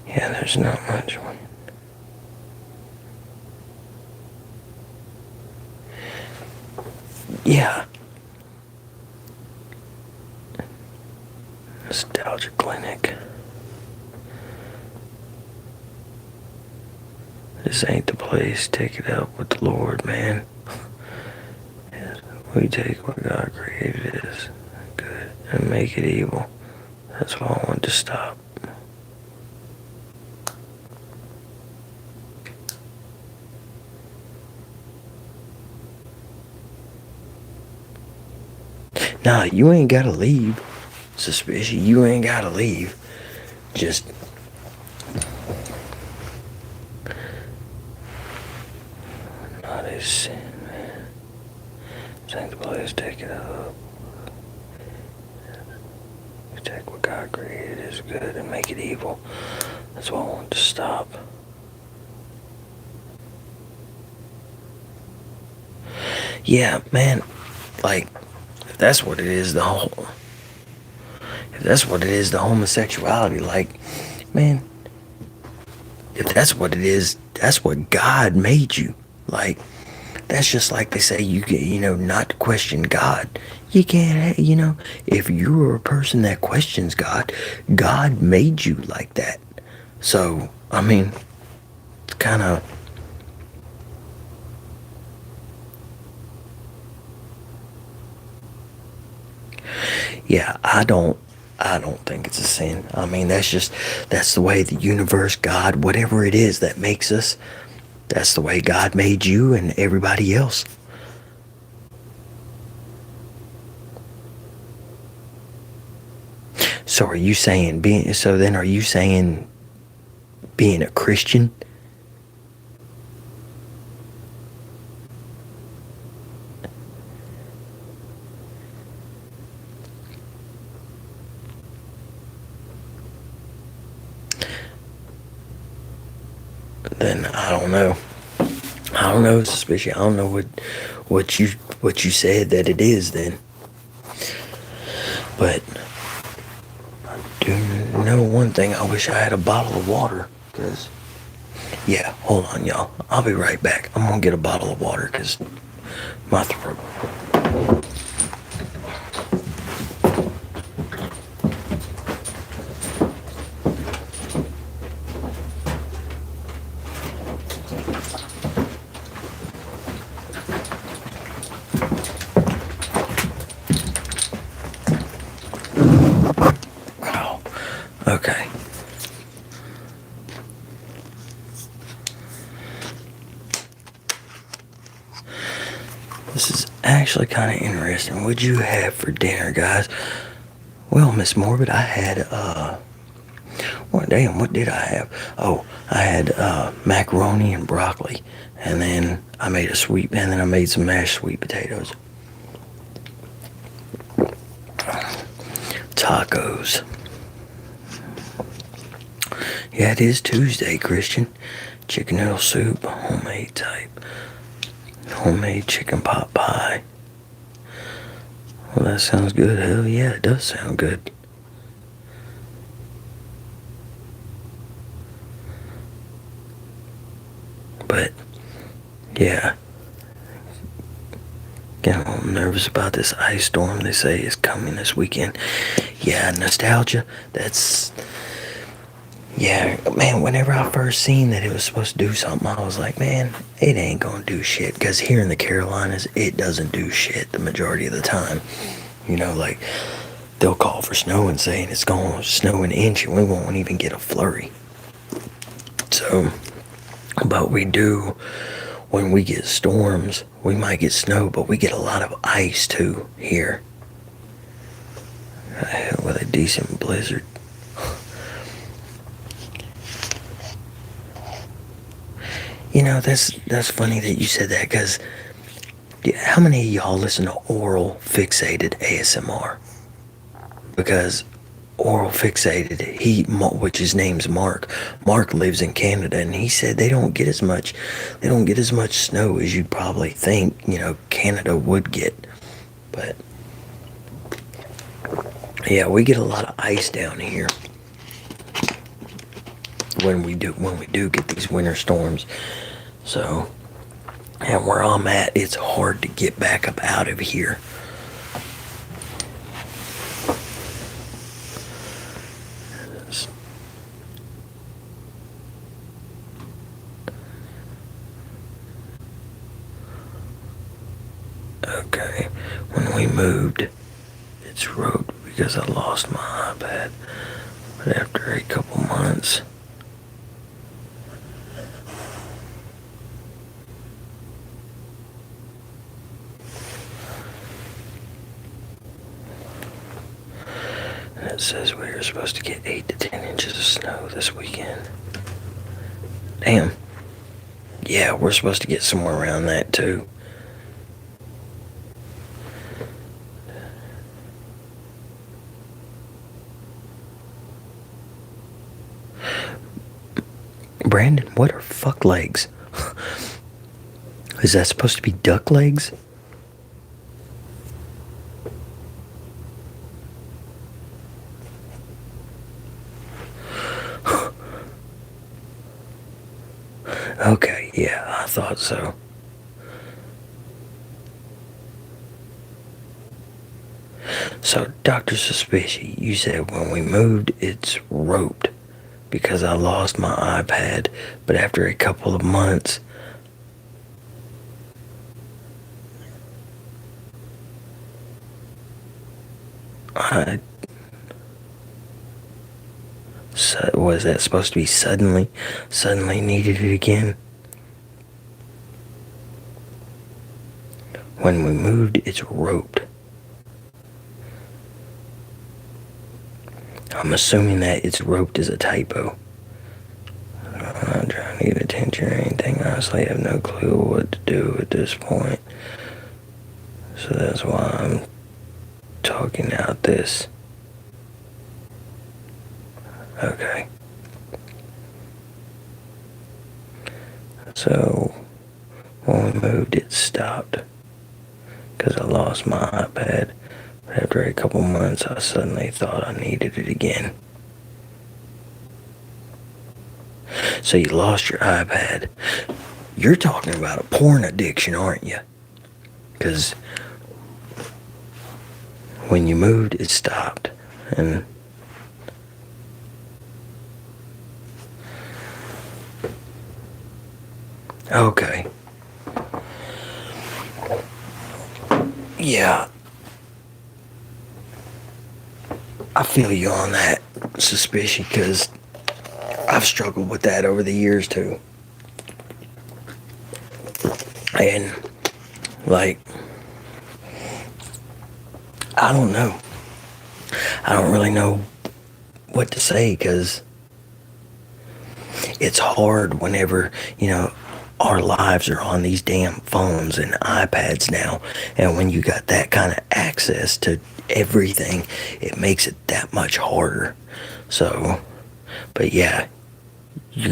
Yeah, there's not much one. Yeah. Nostalgia Clinic. This ain't the place. Take it out with the Lord, man. Yes, we take what God created as good and make it evil. That's why I want to stop. Nah, you ain't gotta leave. Suspicious, you ain't gotta leave. Just not a sin, man. Take the place, take it up. You take what God created as good and make it evil. That's why I want to stop. Yeah, man. Like, if that's what it is, the homosexuality, like, man, if that's what it is, that's what God made you. Like, that's just like they say, you get, not to question God. You can't, if you're a person that questions God, God made you like that. So, I mean, it's kind of, yeah, I don't think it's a sin. I mean, that's the way the universe, God, whatever it is that makes us, that's the way God made you and everybody else. So are you saying are you saying being a Christian? then I don't know. I don't know, suspicion. I don't know what you said that it is then. But I do know one thing. I wish I had a bottle of water. Cause yeah, hold on, y'all. I'll be right back. I'm gonna get a bottle of water because my throat. Oh, okay. This is actually kind of interesting. What'd you have for dinner, guys? Well, Miss Morbid, I had, well, damn, what did I have? Oh, I had, macaroni and broccoli. And then I made some mashed sweet potatoes. Tacos. Yeah, it is Tuesday, Christian. Chicken noodle soup, homemade type. Homemade chicken pot pie. Well, that sounds good. Hell yeah, it does sound good. But, yeah. Getting a little nervous about this ice storm they say is coming this weekend. Yeah, nostalgia, that's... Yeah, man, whenever I first seen that it was supposed to do something, I was like, man, it ain't gonna do shit. Because here in the Carolinas, it doesn't do shit the majority of the time. You know, like, they'll call for snow and saying it's gonna snow an inch and we won't even get a flurry. So, but we do, when we get storms, we might get snow, but we get a lot of ice too here. With a decent blizzard. You know, that's funny that you said that, because how many of y'all listen to oral fixated ASMR? Because oral fixated, which his name's Mark. Mark lives in Canada, and he said they don't get as much snow as you'd probably think, you know, Canada would get. But yeah, we get a lot of ice down here when we do get these winter storms. So, and where I'm at, it's hard to get back up out of here. Okay, when we moved, it's roped because I lost my iPad. But after a couple months, and it says we are supposed to get 8 to 10 inches of snow this weekend. Damn. Yeah, we're supposed to get somewhere around that too. Brandon, what are fuck legs? Is that supposed to be duck legs? Okay, yeah, I thought so. So, Dr. Suspicious, you said when we moved, it's roped because I lost my iPad, but after a couple of months, was that supposed to be suddenly needed it again? When we moved, it's roped. I'm assuming that it's roped as a typo. I'm not trying to get attention or anything. Honestly, I have no clue what to do at this point. So that's why I'm talking out this. Okay. So when we moved, it stopped because I lost my iPad. But after a couple months, I suddenly thought I needed it again. So you lost your iPad. You're talking about a porn addiction, aren't you? Because when you moved, it stopped. And okay. Yeah. I feel you on that suspicion because I've struggled with that over the years too. And, like, I don't know. I don't really know what to say because it's hard whenever, our lives are on these damn phones and iPads now. And when you got that kind of access to everything, it makes it that much harder. So, but yeah, you're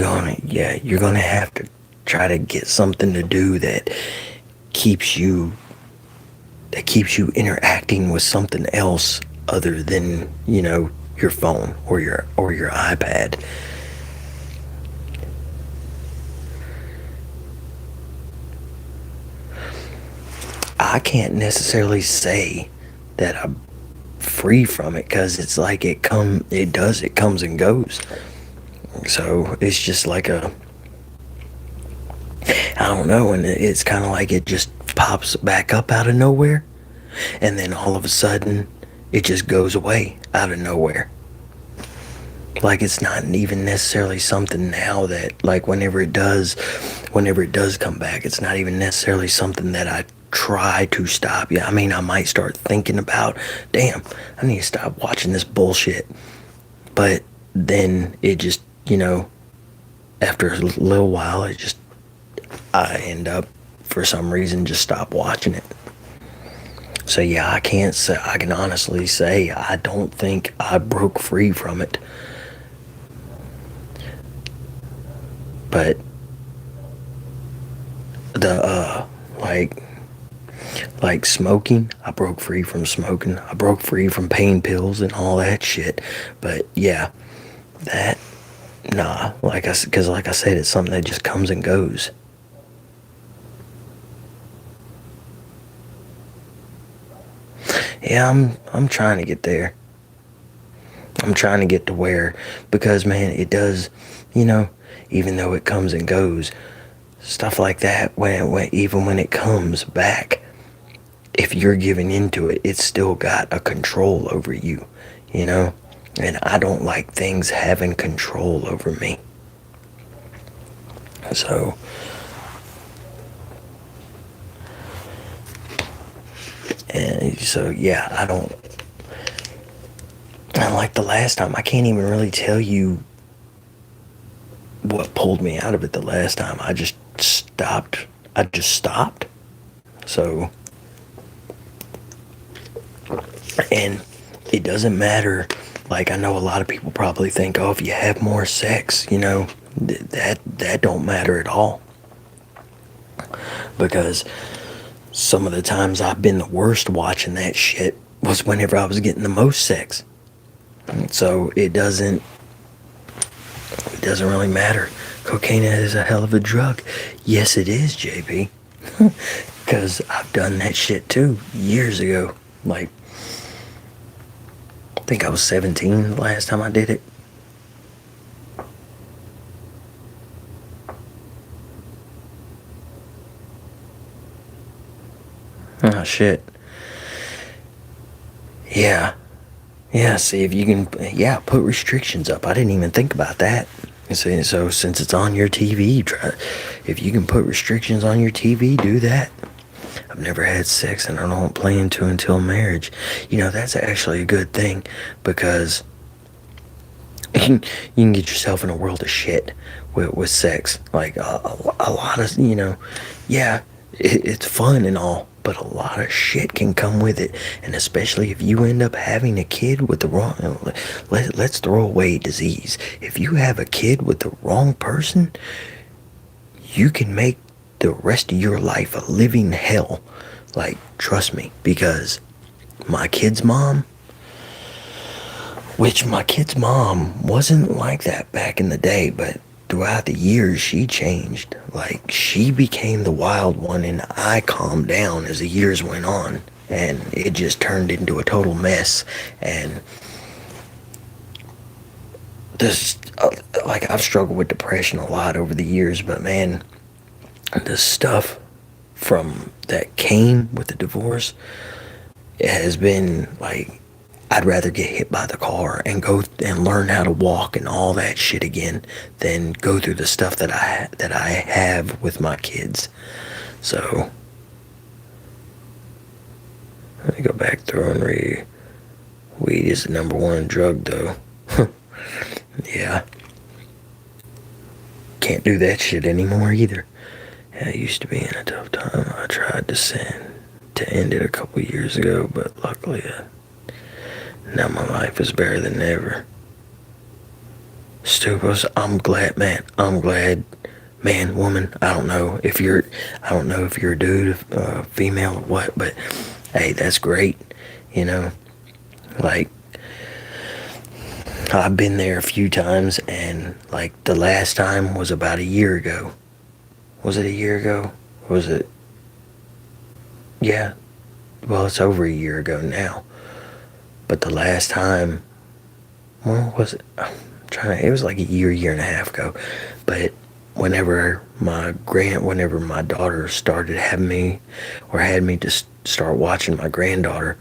gonna have to try to get something to do that keeps you interacting with something else other than, your phone or your iPad. I can't necessarily say that I'm free from it because it's like it comes and goes. So it's just like I don't know, and it's kind of like it just pops back up out of nowhere, and then all of a sudden it just goes away out of nowhere. Like it's not even necessarily something now that, like, whenever it does come back, it's not even necessarily something that I try to stop. Yeah, I mean, I might start thinking about, damn, I need to stop watching this bullshit. But then it just, after a little while, I end up, for some reason, just stop watching it. So yeah, I can honestly say I don't think I broke free from it. But the like smoking, I broke free from smoking. I broke free from pain pills and all that shit. But yeah, that, nah, because like I said, it's something that just comes and goes. Yeah, I'm trying to get there. I'm trying to get to where, because man, it does, even though it comes and goes, stuff like that, even when it comes back, if you're giving into it, it's still got a control over you, and I don't like things having control over me. So yeah, I don't. And like the last time, I can't even really tell you what pulled me out of it the last time. I just stopped. So, and it doesn't matter. Like, I know a lot of people probably think, oh, if you have more sex, that don't matter at all. Because some of the times I've been the worst watching that shit was whenever I was getting the most sex. So it doesn't really matter. Cocaine is a hell of a drug. Yes, it is, JP. Because I've done that shit too years ago. Like, I think I was 17 the last time I did it. Oh, shit. Yeah. Yeah, see if you can, put restrictions up. I didn't even think about that. So since it's on your TV, if you can put restrictions on your TV, do that. I've never had sex and I don't plan to until marriage. That's actually a good thing, because you can get yourself in a world of shit with sex. Like a lot of, yeah, it's fun and all, but a lot of shit can come with it. And especially if you end up having a kid with the wrong, let's throw away disease. If you have a kid with the wrong person, you can make the rest of your life a living hell. Like, trust me, because my kid's mom, which my kid's mom wasn't like that back in the day, but throughout the years she changed. Like, she became the wild one, and I calmed down as the years went on, and it just turned into a total mess. And this, like, I've struggled with depression a lot over the years, but man, the stuff from that came with the divorce, it has been like, I'd rather get hit by the car and go and learn how to walk and all that shit again than go through the stuff that I have with my kids. So let me go back through and read. Weed is the number one drug, though. Yeah. Can't do that shit anymore either. I used to be in a tough time. I tried to end it a couple years ago, but luckily, now my life is better than ever. Stupos, I'm glad, man. I'm glad, man, woman. I don't know if you're a dude, female, or what, but hey, that's great. You know, like, I've been there a few times, and like the last time was about a year ago. Was it a year ago? Was it? Yeah. Well, it's over a year ago now. But the last time, well, was it? It was like a year and a half ago. But whenever my daughter started having me, or had me to start watching my granddaughter,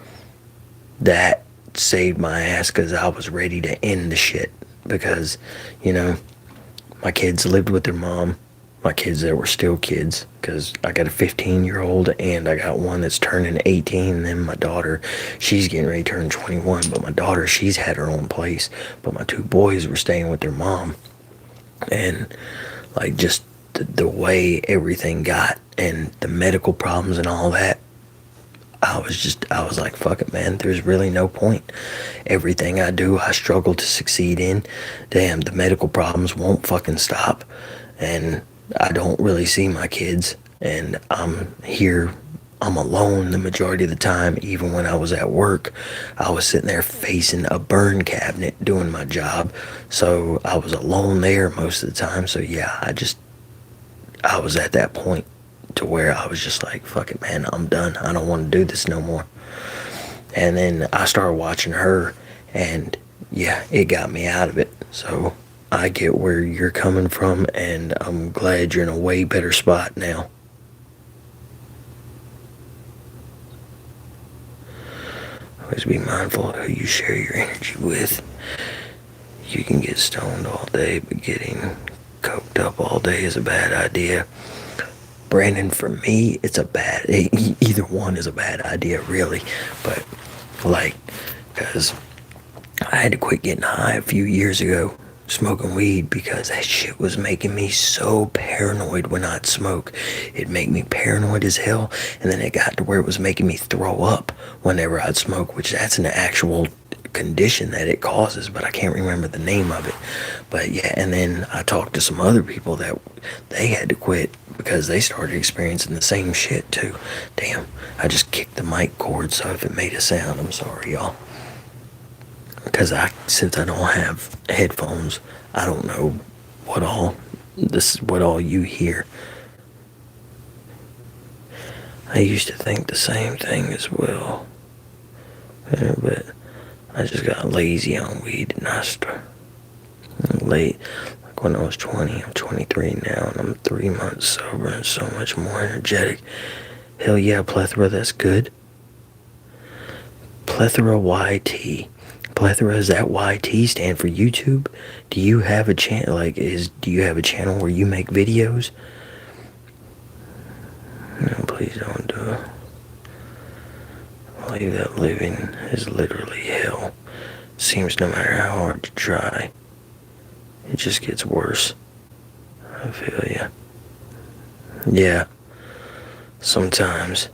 that saved my ass, because I was ready to end the shit. Because, you know, my kids lived with their mom. My kids that were still kids, because I got a 15-year-old and I got one that's turning 18, and then my daughter, she's getting ready to turn 21, but my daughter, she's had her own place, but my two boys were staying with their mom. And like, just the way everything got, and the medical problems and all that, I was like, fuck it, man, there's really no point. Everything I do, I struggle to succeed in. Damn, the medical problems won't fucking stop. And I don't really see my kids, and I'm alone the majority of the time. Even when I was at work, I was sitting there facing a burn cabinet doing my job, so I was alone there most of the time. So yeah, I was at that point to where I was just like, fuck it, man, I'm done. I don't want to do this no more. And then I started watching her, and yeah, it got me out of it. So I get where you're coming from, and I'm glad you're in a way better spot now. Always be mindful of who you share your energy with. You can get stoned all day, but getting coked up all day is a bad idea. Brandon, for me, either one is a bad idea, really. But like, because I had to quit getting high a few years ago, smoking weed, because that shit was making me so paranoid when I'd smoke. It'd make me paranoid as hell, and then it got to where it was making me throw up whenever I'd smoke, which that's an actual condition that it causes, but I can't remember the name of it. But yeah, and then I talked to some other people that they had to quit because they started experiencing the same shit too. Damn, I just kicked the mic cord, so if it made a sound, I'm sorry, y'all. Because since I don't have headphones, I don't know what all you hear. I used to think the same thing as well, but I just got lazy on weed, and I started late. Like when I was 20, I'm 23 now, and I'm 3 months sober and so much more energetic. Hell yeah, Plethora, that's good. Plethora YT. Plethora, is that YT stand for YouTube? Do you have a channel? Do you have a channel where you make videos? No, please don't do it. I believe that living is literally hell. Seems no matter how hard you try, it just gets worse. I feel ya. Yeah, sometimes.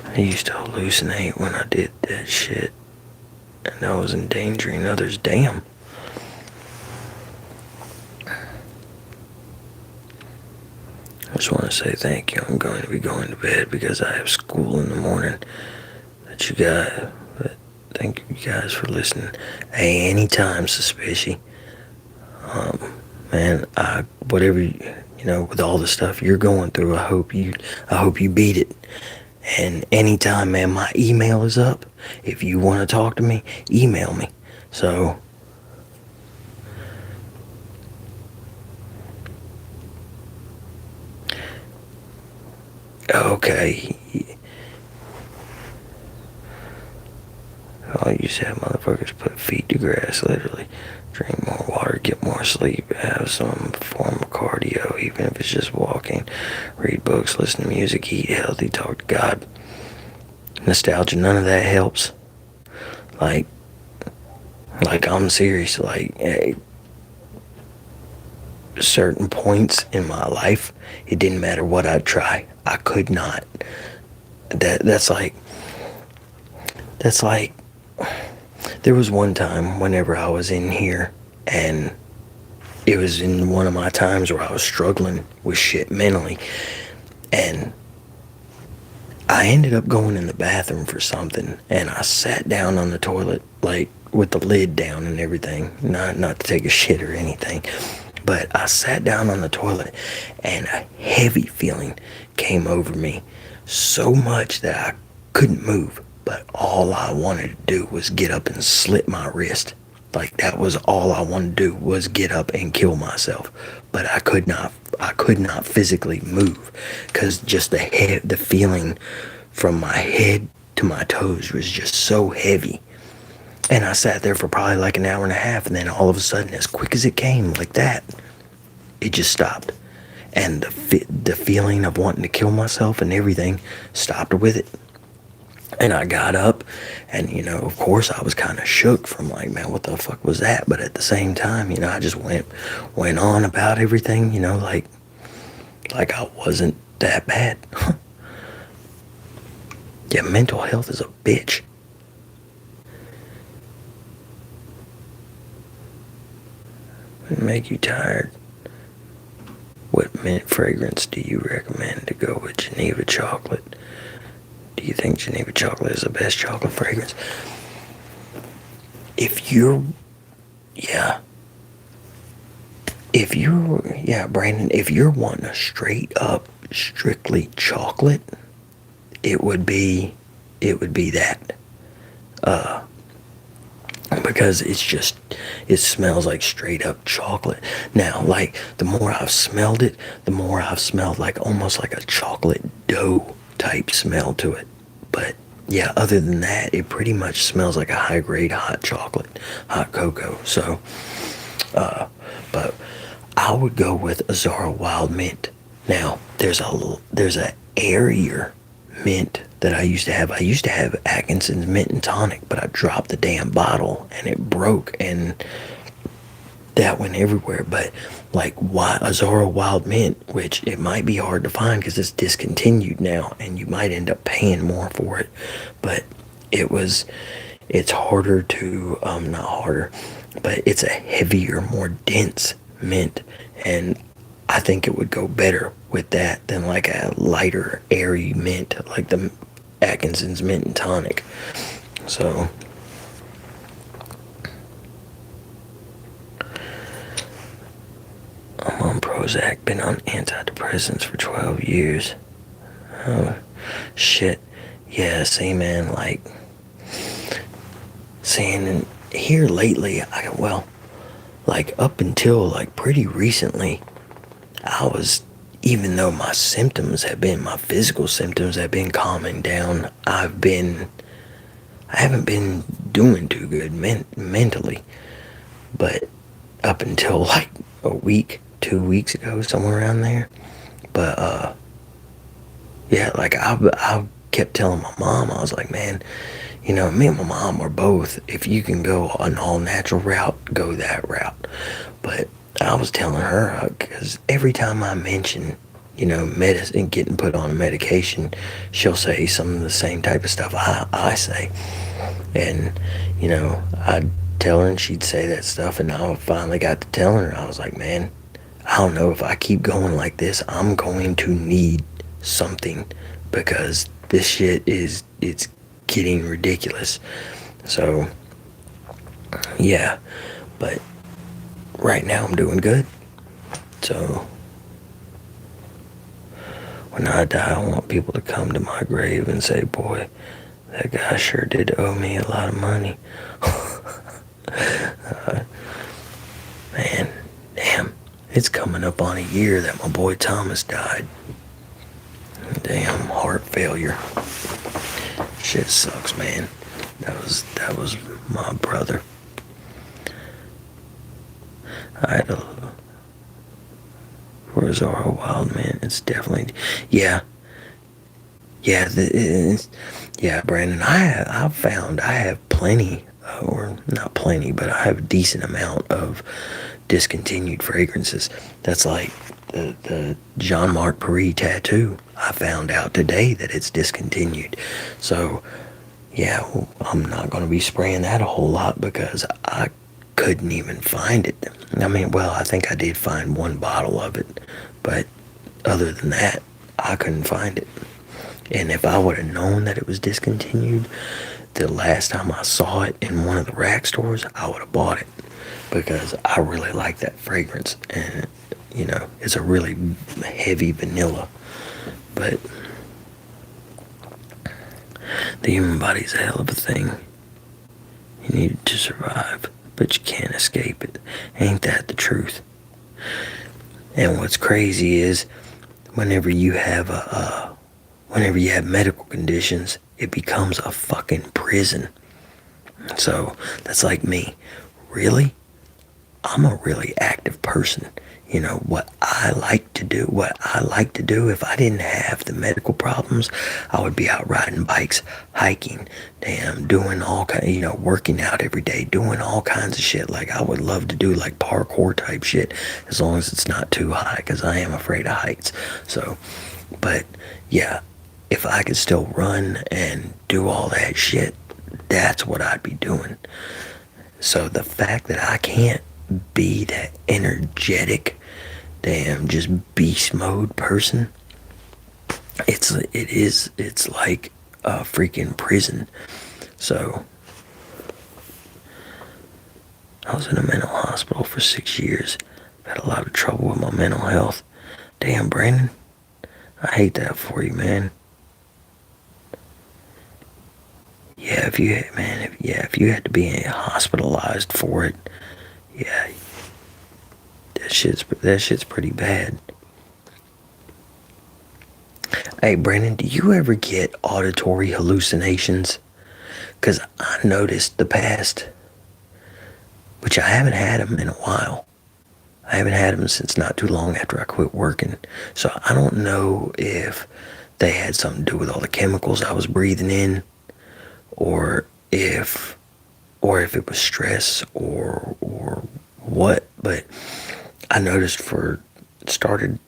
I used to hallucinate when I did that shit, and I was endangering others. Damn. just want to say thank you. I'm going to be going to bed because I have school in the morning. That you guys, but thank you guys for listening. Hey, anytime, Suspicious. Man, whatever with all the stuff you're going through, I hope you beat it. And anytime, man, my email is up. If you want to talk to me, email me. So, okay. All you said, motherfuckers, put feet to grass, literally. Drink more water, get more sleep, have some form of cardio, even if it's just walking. Read books, listen to music, eat healthy, talk to God. Nostalgia, none of that helps. Like I'm serious. At certain points in my life, it didn't matter what I'd try. I could not. That's like there was one time whenever I was in here, and it was in one of my times where I was struggling with shit mentally, and I ended up going in the bathroom for something, and I sat down on the toilet, like with the lid down and everything, not to take a shit or anything, but I sat down on the toilet, and a heavy feeling came over me, so much that I couldn't move. But all I wanted to do was get up and slit my wrist. Like, that was all I wanted to do, was get up and kill myself. But I could not physically move, because just the feeling from my head to my toes was just so heavy. And I sat there for probably like an hour and a half, and then all of a sudden, as quick as it came, like that, it just stopped. And the feeling of wanting to kill myself and everything stopped with it. And I got up, and, of course I was kind of shook from like, man, what the fuck was that? But at the same time, I just went on about everything, like I wasn't that bad. Yeah, mental health is a bitch. Would make you tired. What mint fragrance do you recommend to go with Geneva chocolate? Do you think Geneva chocolate is the best chocolate fragrance? Brandon, if you're wanting a straight up, strictly chocolate, it would be that. Because it smells like straight up chocolate. Now, like, the more I've smelled it, the more I've smelled like almost like a chocolate dough type smell to it. But yeah, other than that, it pretty much smells like a high grade hot chocolate, hot cocoa. So but I would go with Azara Wild Mint. Now, there's a airier mint that I used to have Atkinson's Mint and Tonic, but I dropped the damn bottle and it broke, and that went everywhere. But like Azara Wild Mint, which it might be hard to find because it's discontinued now, and you might end up paying more for it. But it's harder to not harder, but it's a heavier, more dense mint, and I think it would go better with that than like a lighter, airy mint like the Atkinson's Mint and Tonic. So I'm on Prozac, been on antidepressants for 12 years. Oh, shit. Yeah, see, man, like, seeing here lately, like, up until, like, pretty recently, even though my physical symptoms have been calming down, I haven't been doing too good mentally. But up until like a week, 2 weeks ago, somewhere around there. But yeah, like I kept telling my mom, I was like, man, me and my mom are both, if you can go an all natural route, go that route. But I was telling her, because every time I mention, medicine, getting put on a medication, she'll say some of the same type of stuff I say. And, I'd tell her and she'd say that stuff, and I finally got to telling her, I was like, man, I don't know, if I keep going like this, I'm going to need something, because this shit it's getting ridiculous. So yeah, but right now I'm doing good. So when I die, I want people to come to my grave and say, boy, that guy sure did owe me a lot of money. Man, damn, it's coming up on a year that my boy Thomas died. Damn, heart failure. Shit sucks, man. That was my brother. I had a Where's our wild man? It's definitely, yeah, yeah, yeah, Brandon. I've found I have plenty, or not plenty, but I have a decent amount of discontinued fragrances. That's like the Jean Marc Paris tattoo. I found out today that it's discontinued. So yeah, well, I'm not going to be spraying that a whole lot, because I couldn't even find it. I mean, well, I think I did find one bottle of it, but other than that, I couldn't find it. And if I would have known that it was discontinued the last time I saw it in one of the rack stores, I would have bought it, because I really like that fragrance. And, it's a really heavy vanilla, but the human body's a hell of a thing. You need it to survive, but you can't escape it. Ain't that the truth? And what's crazy is, whenever you have medical conditions, it becomes a fucking prison. So that's like me. Really? I'm a really active person. What I like to do, if I didn't have the medical problems, I would be out riding bikes, hiking, damn, doing all kind, working out every day, doing all kinds of shit. Like, I would love to do like parkour type shit, as long as it's not too high, because I am afraid of heights. So, but yeah, if I could still run and do all that shit, that's what I'd be doing. So the fact that I can't be that energetic, damn, just beast mode person, it's like a freaking prison. So I was in a mental hospital for 6 years. Had a lot of trouble with my mental health. Damn, Brandon, I hate that for you, man. Yeah, if you had to be hospitalized for it, yeah, that shit's pretty bad. Hey, Brandon, do you ever get auditory hallucinations? Because I noticed the past, which I haven't had them in a while. I haven't had them since not too long after I quit working. So I don't know if they had something to do with all the chemicals I was breathing in, or if it was stress or what. But I noticed started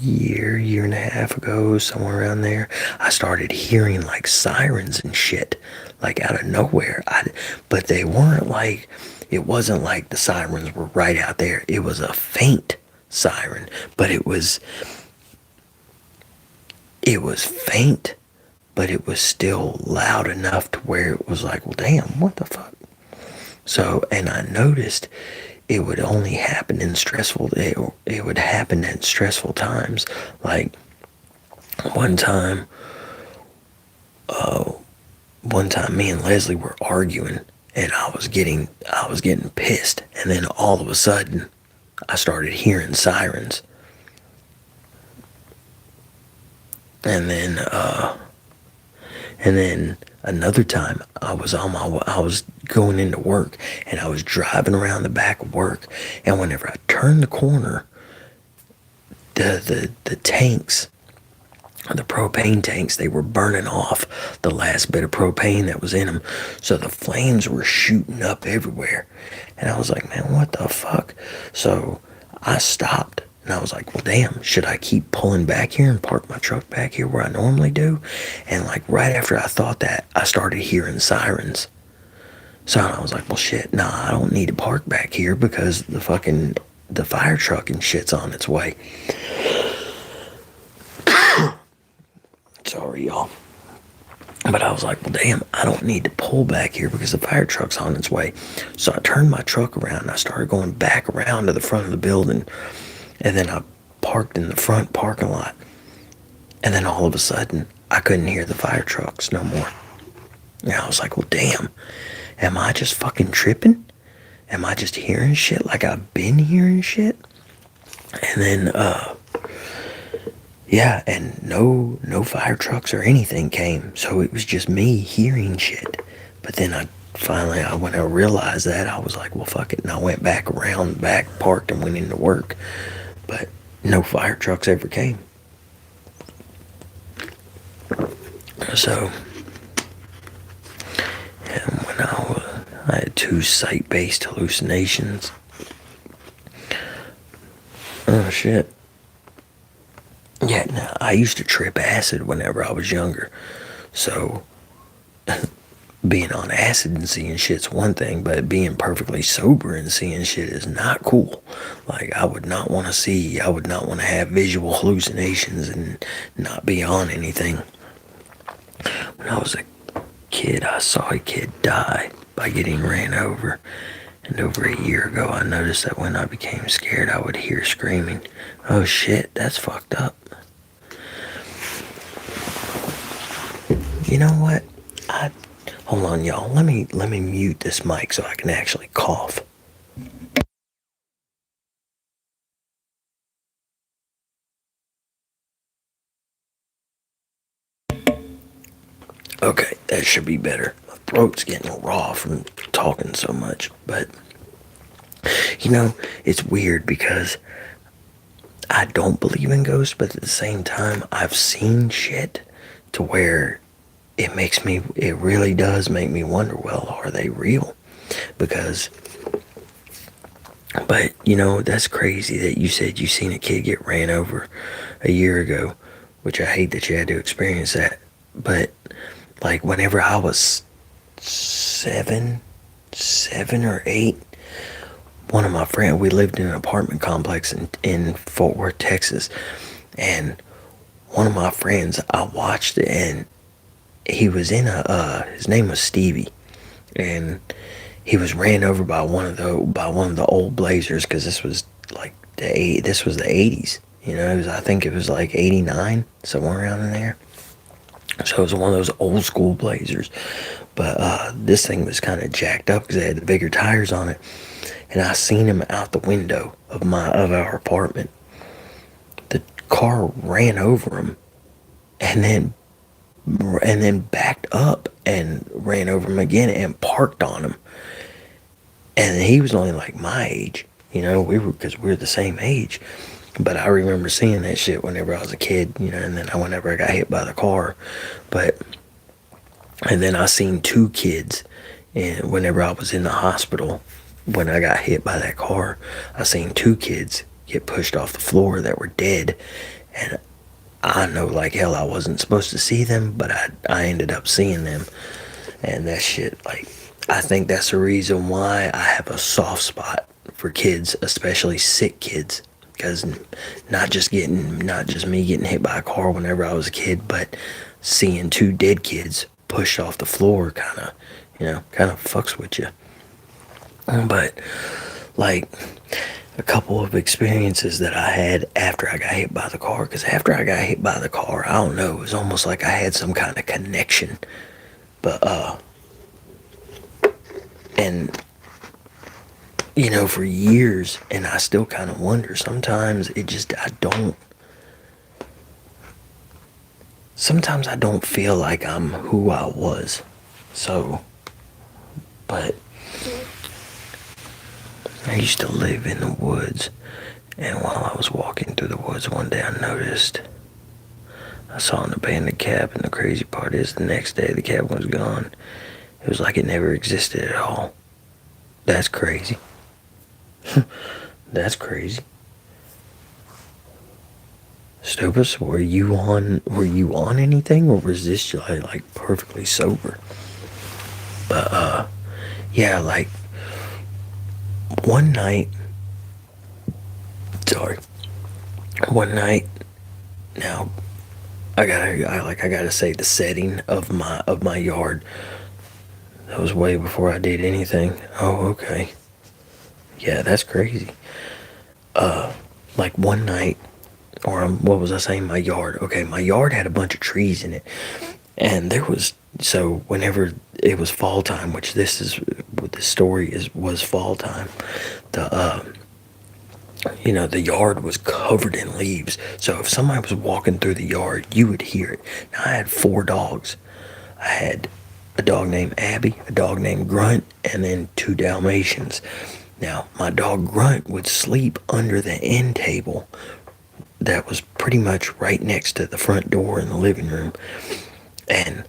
year and a half ago, somewhere around there, I started hearing like sirens and shit, like out of nowhere. But they weren't like, it wasn't like the sirens were right out there. It was a faint siren, but it was faint, but it was still loud enough to where it was like, well, damn, what the fuck? So, and I noticed it would only happen in it would happen at stressful times. Like one time me and Leslie were arguing, and I was getting pissed, and then all of a sudden I started hearing sirens. And then another time I was going into work, and I was driving around the back of work, and whenever I turned the corner, the tanks, the propane tanks, they were burning off the last bit of propane that was in them. So the flames were shooting up everywhere. And I was like, man, what the fuck? So I stopped, and I was like, well, damn, should I keep pulling back here and park my truck back here where I normally do? And like right after I thought that, I started hearing sirens. So I was like, well, shit, nah, I don't need to park back here, because the fucking the fire truck and shit's on its way. Sorry, y'all. But I was like, well, damn, I don't need to pull back here because the fire truck's on its way. So I turned my truck around and I started going back around to the front of the building. And then I parked in the front parking lot. And then all of a sudden, I couldn't hear the fire trucks no more. And I was like, well, damn, am I just fucking tripping? Am I just hearing shit like I've been hearing shit? And then, yeah, and no fire trucks or anything came. So it was just me hearing shit. But then when I realized that, I was like, well, fuck it. And I went back around, parked, and went into work. But no fire trucks ever came. So, and when I had 2 sight-based hallucinations. Oh, shit. Yeah, now, I used to trip acid whenever I was younger. So, being on acid and seeing shit's one thing, but being perfectly sober and seeing shit is not cool. Like, I would not want to have visual hallucinations and not be on anything. When I was a kid, I saw a kid die by getting ran over. And over a year ago, I noticed that when I became scared, I would hear screaming. Oh shit, that's fucked up. You know what? Hold on, y'all. Let me mute this mic so I can actually cough. Okay, that should be better. My throat's getting raw from talking so much. But, you know, it's weird because I don't believe in ghosts, but at the same time, I've seen shit to where it really does make me wonder, well, are they real? But, you know, that's crazy that you said you seen a kid get ran over a year ago, which I hate that you had to experience that. But, like, whenever I was 7 or 8, one of my friends, we lived in an apartment complex in Fort Worth, Texas, and one of my friends, I watched it, and he was in his name was Stevie, and he was ran over by one of the old Blazers, because this was like the 80s, you know. I think it was like 89, somewhere around in there. So it was one of those old school Blazers, but this thing was kind of jacked up because they had the bigger tires on it. And I seen him out the window of our apartment. The car ran over him, and then backed up and ran over him again and parked on him. And he was only like my age, you know. Because we're the same age. But I remember seeing that shit whenever I was a kid, you know. And then whenever I got hit by the car, and then I seen 2 kids, and whenever I was in the hospital. When I got hit by that car, I seen 2 kids get pushed off the floor that were dead. And I know like hell I wasn't supposed to see them, but I ended up seeing them. And that shit, like, I think that's the reason why I have a soft spot for kids, especially sick kids. Because not just me getting hit by a car whenever I was a kid, but seeing 2 dead kids pushed off the floor kind of fucks with you. But, like, a couple of experiences that I had after I got hit by the car. Because after I got hit by the car, I don't know, it was almost like I had some kind of connection. But, and, you know, for years, and I still kind of wonder, sometimes sometimes I don't feel like I'm who I was. So, but I used to live in the woods, and while I was walking through the woods one day, I noticed I saw an abandoned cabin, and the crazy part is the next day the cabin was gone. It was like it never existed at all. That's crazy. That's crazy. Stupus, were you on anything, or was this just like perfectly sober? But yeah, like one night Sorry. One night, now I gotta say the setting of my yard. That was way before I did anything. Oh, okay. Yeah, that's crazy. Like one night, or what was I saying? My yard. Okay, my yard had a bunch of trees in it, and there was so whenever it was fall time, which this is what the story is was fall time. The the yard was covered in leaves. So if somebody was walking through the yard, you would hear it. Now I had four dogs. I had a dog named Abby, a dog named Grunt, and then two Dalmatians. Now, my dog Grunt would sleep under the end table that was pretty much right next to the front door in the living room. And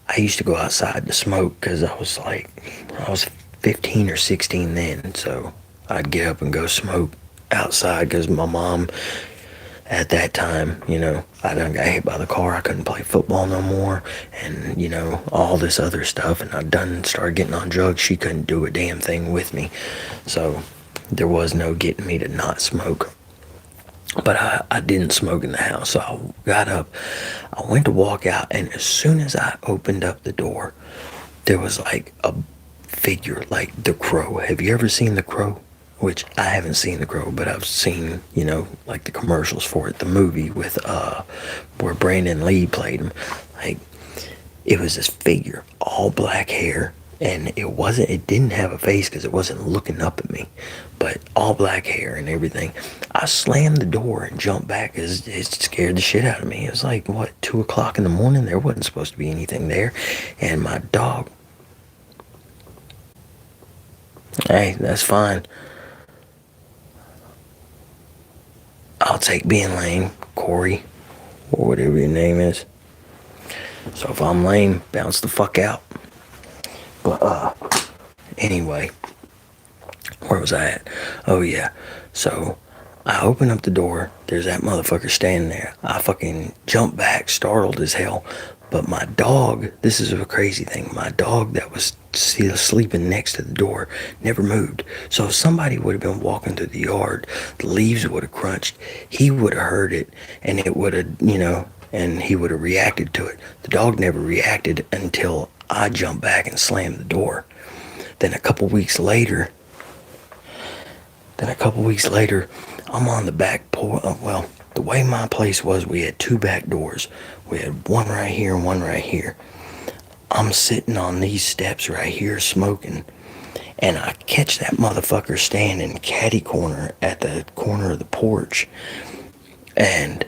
I used to go outside to smoke because I was 15 or 16 then. So I'd get up and go smoke outside because my mom at that time, I done got hit by the car. I couldn't play football no more, and all this other stuff. And I done started getting on drugs. She couldn't do a damn thing with me, so there was no getting me to not smoke. But I didn't smoke in the house, so I got up. I went to walk out, and as soon as I opened up the door, there was like a figure, like the Crow. Have you ever seen the Crow? Which I haven't seen the Crow, but I've seen, like the commercials for it, the movie with where Brandon Lee played him. Like, it was this figure, all black hair, and it didn't have a face because it wasn't looking up at me, but all black hair and everything. I slammed the door and jumped back because it scared the shit out of me. It was like, what, 2 o'clock in the morning? There wasn't supposed to be anything there. And my dog, hey, that's fine. I'll take being lame, Corey, or whatever your name is. So if I'm lame, bounce the fuck out. But, anyway, where was I at? Oh, yeah. So I open up the door. There's that motherfucker standing there. I fucking jump back, startled as hell. But my dog, this is a crazy thing. My dog that was still sleeping next to the door never moved. So if somebody would have been walking through the yard, the leaves would have crunched. He would have heard it, and it would have, and he would have reacted to it. The dog never reacted until I jumped back and slammed the door. Then a couple weeks later, I'm on the back porch. Well, the way my place was, we had two back doors. We had one right here and one right here. I'm sitting on these steps right here smoking, and I catch that motherfucker standing catty corner at the corner of the porch, and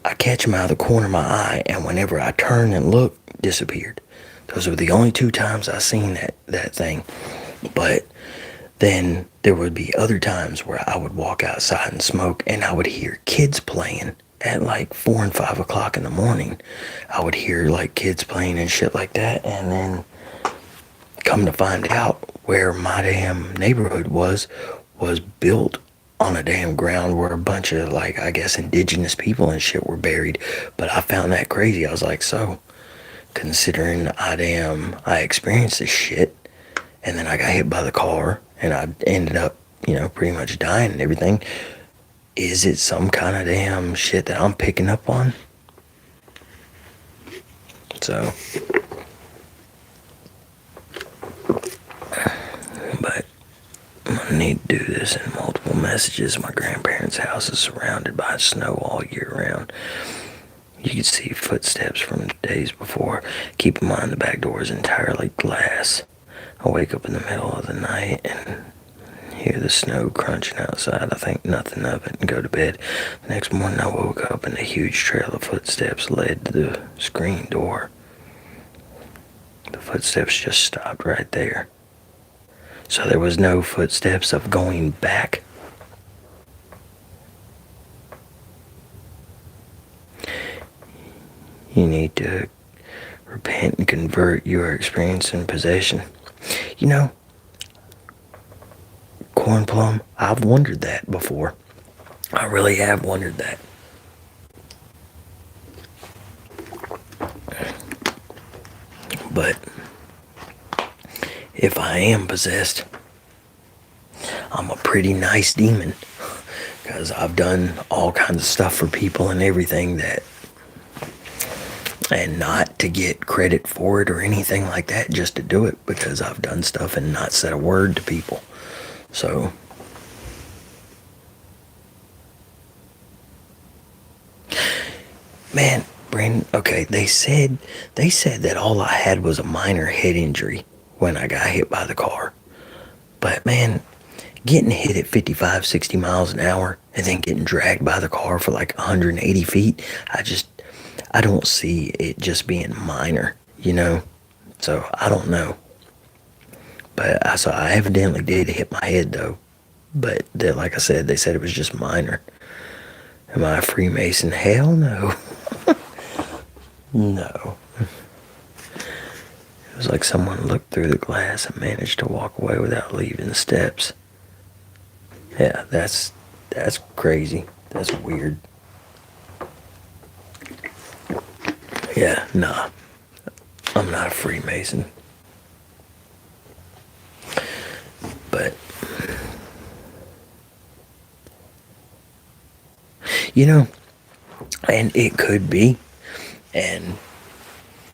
I catch him out of the corner of my eye, and whenever I turn and look, disappeared. Those were the only two times I seen that thing. But then there would be other times where I would walk outside and smoke, and I would hear kids playing at like 4 and 5 o'clock in the morning. I would hear like kids playing and shit like that, and then come to find out where my damn neighborhood was built on a damn ground where a bunch of, like, I guess indigenous people and shit were buried. But I found that crazy. I was like, so considering I experienced this shit, and then I got hit by the car and I ended up, pretty much dying and everything, is it some kind of damn shit that I'm picking up on? So, but I'm gonna need to do this in multiple messages. My grandparents' house is surrounded by snow all year round. You can see footsteps from the days before. Keep in mind the back door is entirely glass. I wake up in the middle of the night and hear the snow crunching outside. I think nothing of it and go to bed. The next morning I woke up and a huge trail of footsteps led to the screen door. The footsteps just stopped right there. So there was no footsteps of going back. You need to repent and convert your experience in possession. Corn Plum, I've wondered that before. I really have wondered that. But if I am possessed, I'm a pretty nice demon. Because because I've done all kinds of stuff for people and everything that, and not to get credit for it or anything like that, just to do it because I've done stuff and not said a word to people. So, man, Brandon, okay, they said that all I had was a minor head injury when I got hit by the car. But man, getting hit at 55, 60 miles an hour and then getting dragged by the car for like 180 feet, I don't see it just being minor, you know? So I don't know. But I evidently did hit my head though. But like I said, they said it was just minor. Am I a Freemason? Hell no. No. It was like someone looked through the glass and managed to walk away without leaving the steps. Yeah, that's crazy. That's weird. Yeah, nah. I'm not a Freemason. But, you know, and it could be. And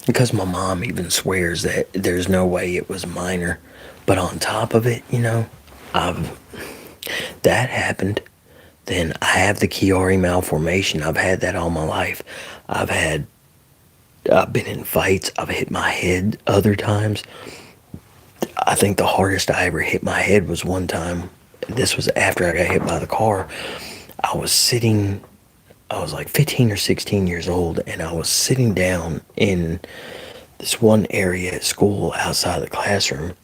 because my mom even swears that there's no way it was minor. But on top of it, you know, that happened. Then I have the Chiari malformation. I've had that all my life. I've been in fights. I've hit my head other times. I think the hardest I ever hit my head was one time. This was after I got hit by the car. I was like 15 or 16 years old, and I was sitting down in this one area at school outside the classroom.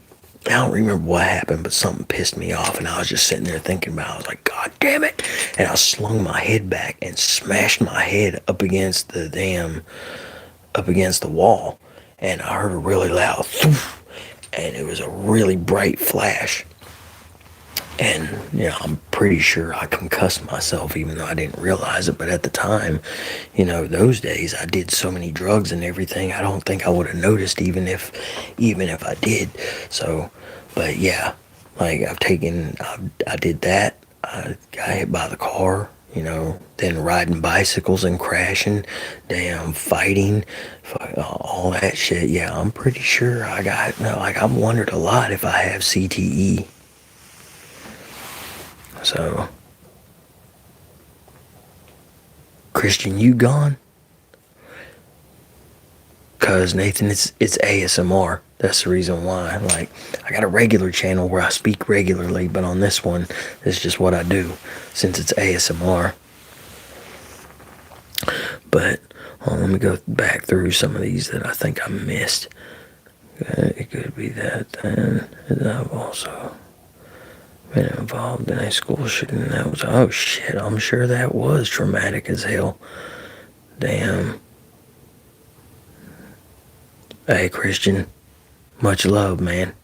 I don't remember what happened, but something pissed me off, and I was just sitting there thinking about it. I was like, God damn it. And I slung my head back and smashed my head up against the wall. And I heard a really loud thoof, and it was a really bright flash. And, you know, I'm pretty sure I concussed myself, even though I didn't realize it. But at the time, you know, those days, I did so many drugs and everything, I don't think I would have noticed, even if I did. So, but yeah, like I did that. I got hit by the car, you know, then riding bicycles and crashing, damn, fighting, all that shit. Yeah, I'm pretty sure I've wondered a lot if I have CTE. So, Christian, you gone? Cause Nathan, it's ASMR. That's the reason why. Like, I got a regular channel where I speak regularly, but on this one, it's just what I do, since it's ASMR. But let me go back through some of these that I think I missed. It could be that, and I've also been involved in a school shooting. That was, oh shit, I'm sure that was traumatic as hell. Damn. Hey, Christian, much love, man.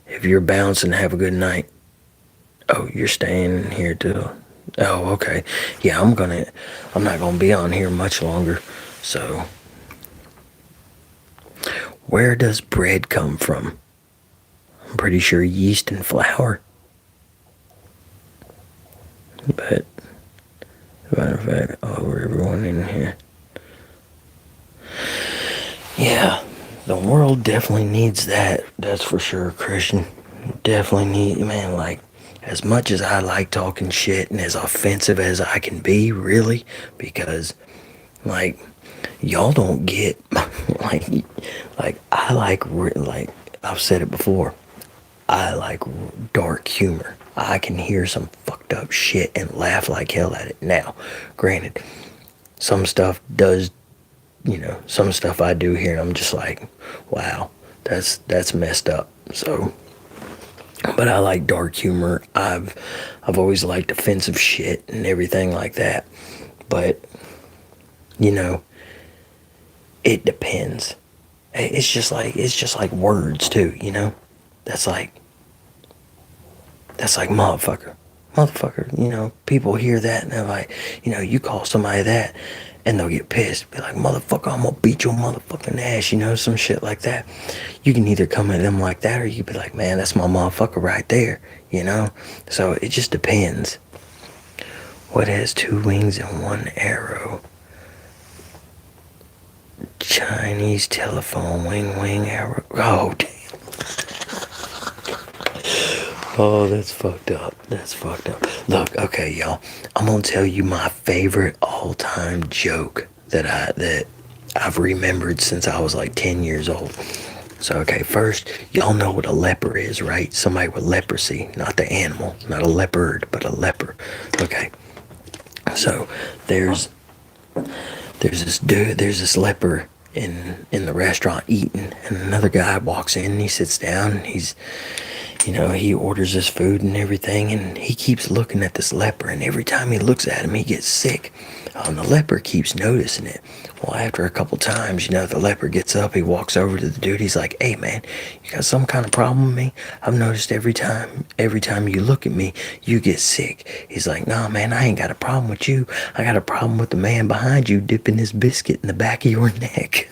If you're bouncing, have a good night. Oh, you're staying here too. Oh, okay. Yeah, I'm not gonna be on here much longer. So, where does bread come from? I'm pretty sure yeast and flour. But, as a matter of fact, everyone in here. Yeah, the world definitely needs that. That's for sure, Christian. Definitely need, man, like, as much as I like talking shit and as offensive as I can be, really, because, like, y'all don't get, like, I've said it before, I like dark humor. I can hear some fucked up shit and laugh like hell at it. Now, granted, some stuff some stuff I do hear and I'm just like, wow, that's messed up. So, but I like dark humor. I've always liked offensive shit and everything like that. But, you know, it depends. It's just like words too, you know? That's like motherfucker, you know, people hear that and they're like, you know, you call somebody that and they'll get pissed, be like, motherfucker, I'm gonna beat your motherfucking ass, you know, some shit like that. You can either come at them like that or you be like, man, that's my motherfucker right there, you know? So it just depends. What has two wings and one arrow? Chinese telephone, wing, arrow. Oh, damn. Oh, that's fucked up. That's fucked up. Look, okay, y'all. I'm gonna tell you my favorite all-time joke that I've remembered since I was like 10 years old. So, okay, first, y'all know what a leper is, right? Somebody with leprosy, not the animal, not a leopard, but a leper. Okay. So, there's this dude, there's this leper in the restaurant eating, and another guy walks in and he sits down and he orders his food and everything, and he keeps looking at this leper, and every time he looks at him, he gets sick. And the leper keeps noticing it. Well, after a couple times, the leper gets up, he walks over to the dude, he's like, "Hey man, you got some kind of problem with me? I've noticed every time you look at me, you get sick." He's like, "Nah man, I ain't got a problem with you. I got a problem with the man behind you dipping his biscuit in the back of your neck."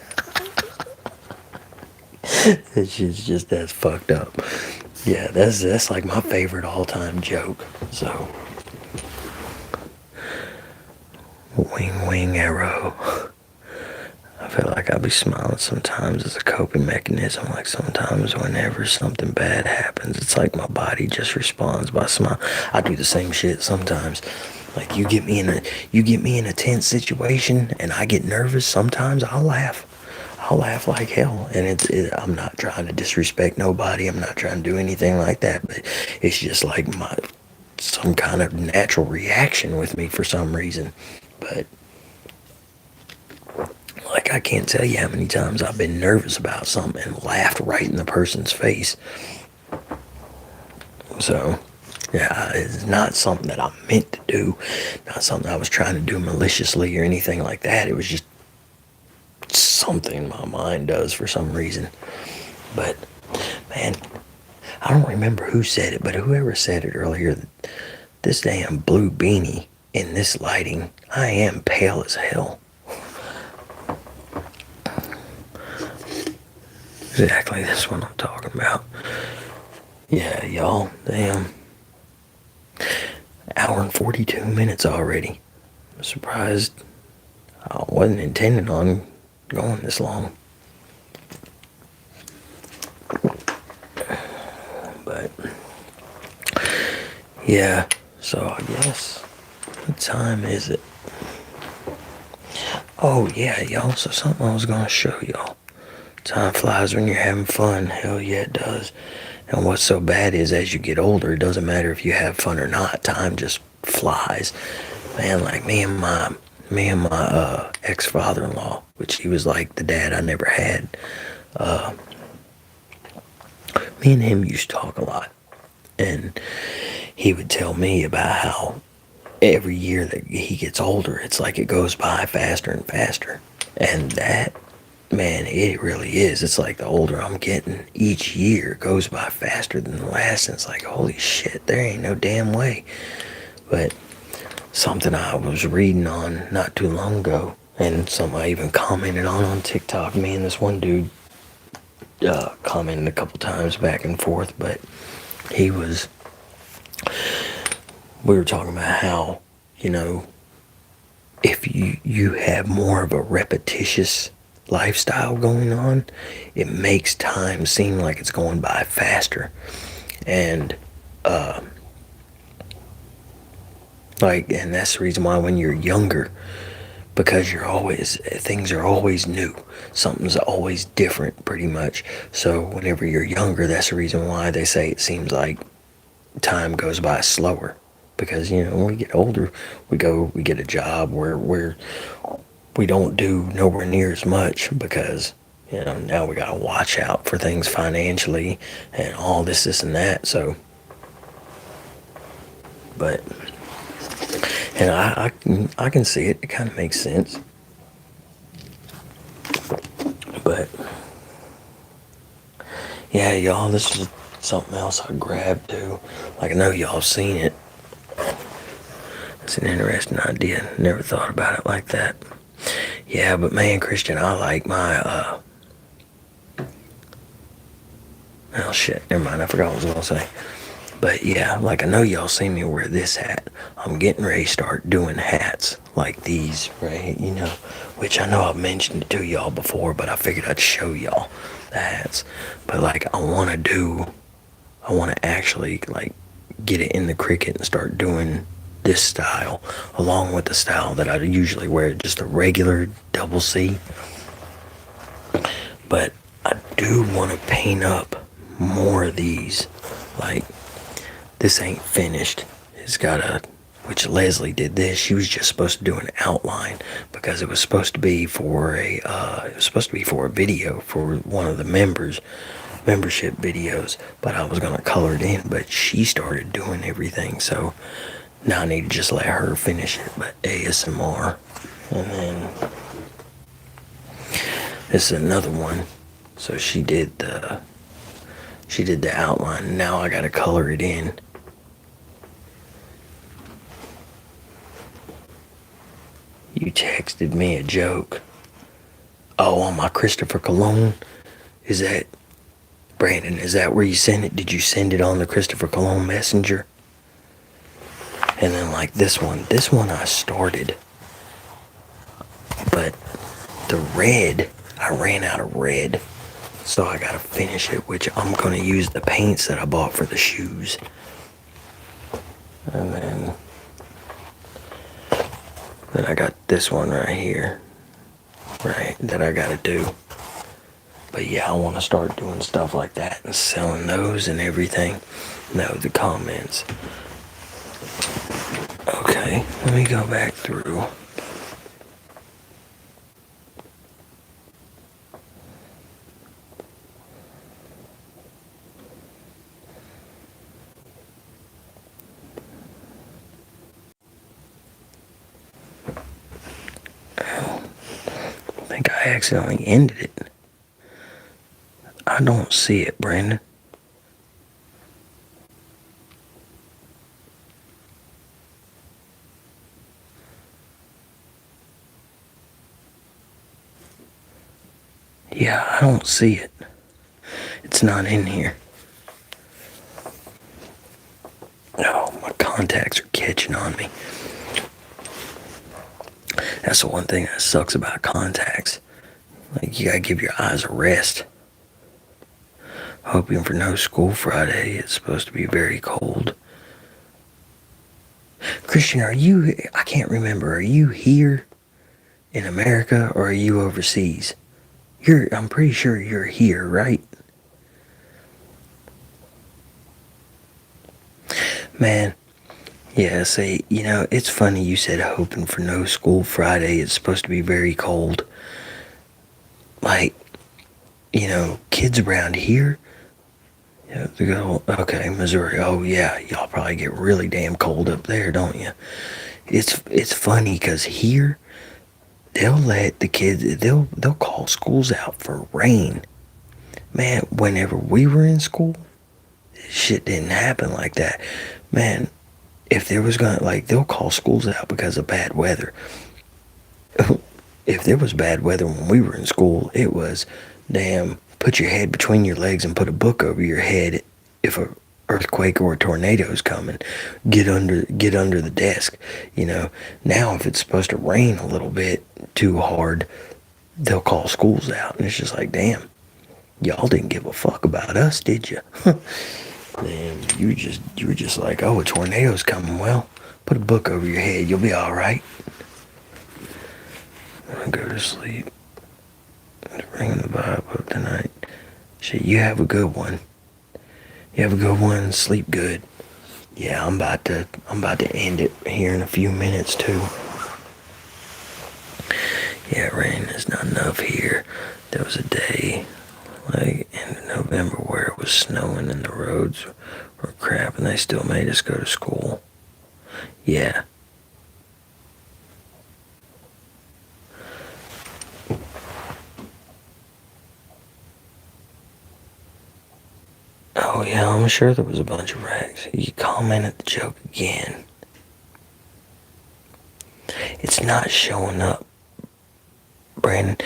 That shit's just that's fucked up. Yeah, that's like my favorite all-time joke. So, wing, arrow. I feel like I'll be smiling sometimes as a coping mechanism. Like sometimes whenever something bad happens, it's like my body just responds by smile. I do the same shit sometimes. Like you get me in a tense situation and I get nervous. Sometimes I'll laugh. I'll laugh like hell, and I'm not trying to disrespect nobody. I'm not trying to do anything like that, but it's just like some kind of natural reaction with me for some reason. But like I can't tell you how many times I've been nervous about something and laughed right in the person's face. So yeah, it's not something that I meant to do, not something I was trying to do maliciously or anything like that. It was just something my mind does for some reason. But man, I don't remember who said it, but whoever said it earlier, this damn blue beanie in this lighting, I am pale as hell. Exactly, that's what I'm talking about. Yeah, y'all, damn. Hour and 42 minutes already. I'm surprised I wasn't intending on going this long. But yeah, so I guess what time is it? Oh yeah, y'all, so something I was gonna show y'all. Time flies when you're having fun. Hell yeah, it does. And what's so bad is as you get older, it doesn't matter if you have fun or not. Time just flies. Man, like me and my ex-father-in-law, which he was like the dad I never had. Me and him used to talk a lot. And he would tell me about how every year that he gets older, it's like it goes by faster and faster. And that, man, it really is. It's like the older I'm getting, each year goes by faster than the last. And it's like, holy shit, there ain't no damn way. But something I was reading on not too long ago, and something I even commented on TikTok. Me and this one dude commented a couple times back and forth, but we were talking about how, if you have more of a repetitious lifestyle going on, it makes time seem like it's going by faster. And and that's the reason why when you're younger, because things are always new, something's always different pretty much. So whenever you're younger, that's the reason why they say it seems like time goes by slower. Because when we get older, we get a job where we don't do nowhere near as much, because now we gotta watch out for things financially and all this and that. So but and I can see it. It kind of makes sense. But yeah, y'all, this is something else I grabbed too. Like, I know y'all seen it. It's an interesting idea. Never thought about it like that. Yeah, but man, Christian, I like my oh shit, never mind. I forgot what I was gonna say. But yeah, like I know y'all seen me wear this hat. I'm getting ready to start doing hats like these, right? Which I know I've mentioned it to y'all before, but I figured I'd show y'all the hats. But like I want to actually like get it in the Cricut and start doing this style along with the style that I usually wear, just a regular double C. But I do want to paint up more of these. Like, this ain't finished. It's got which Leslie did this. She was just supposed to do an outline because it was supposed to be for a video for one of the membership videos, but I was gonna color it in, but she started doing everything, so now I need to just let her finish it. But ASMR. And then this is another one. So she did the outline. Now I gotta color it in. You texted me a joke. Oh, on my Christopher Cologne? Is that, Brandon, is that where you sent it? Did you send it on the Christopher Cologne Messenger? And then like this one I started. But the red, I ran out of red. So I gotta finish it, which I'm gonna use the paints that I bought for the shoes. And then I got this one right here, right, that I gotta do. But yeah, I want to start doing stuff like that and selling those and everything. No, the comments. Okay, let me go back through. I think I accidentally ended it. I don't see it, Brandon. Yeah, I don't see it. It's not in here. Oh, my contacts are catching on me. That's the one thing that sucks about contacts. Like, you gotta give your eyes a rest. Hoping for no school Friday. It's supposed to be very cold. Christian, I can't remember, are you here in America or are you overseas? I'm pretty sure you're here, right? Man, yeah, see, it's funny you said hoping for no school Friday. It's supposed to be very cold. Like, kids around here, they go, okay, Missouri, oh yeah, y'all probably get really damn cold up there, don't you? It's funny because here, they'll let the kids, they'll call schools out for rain. Man, whenever we were in school, shit didn't happen like that. Man, if there was they'll call schools out because of bad weather. If there was bad weather when we were in school, it was, damn, put your head between your legs and put a book over your head if a earthquake or a tornado is coming. Get under the desk. Now if it's supposed to rain a little bit too hard, they'll call schools out, and it's just like, damn, y'all didn't give a fuck about us, did you? Then you were just like, oh, a tornado's coming. Well, put a book over your head, you'll be all right. I'm gonna go to sleep. Bring the vibe up tonight. Shit, you have a good one. You have a good one. Sleep good. Yeah, I'm about to end it here in a few minutes too. Yeah, rain is not enough here. There was a day, like in November, where it was snowing and the roads were crap, and they still made us go to school. Yeah. Oh yeah, I'm sure there was a bunch of wrecks. You commented the joke again. It's not showing up, Brandon.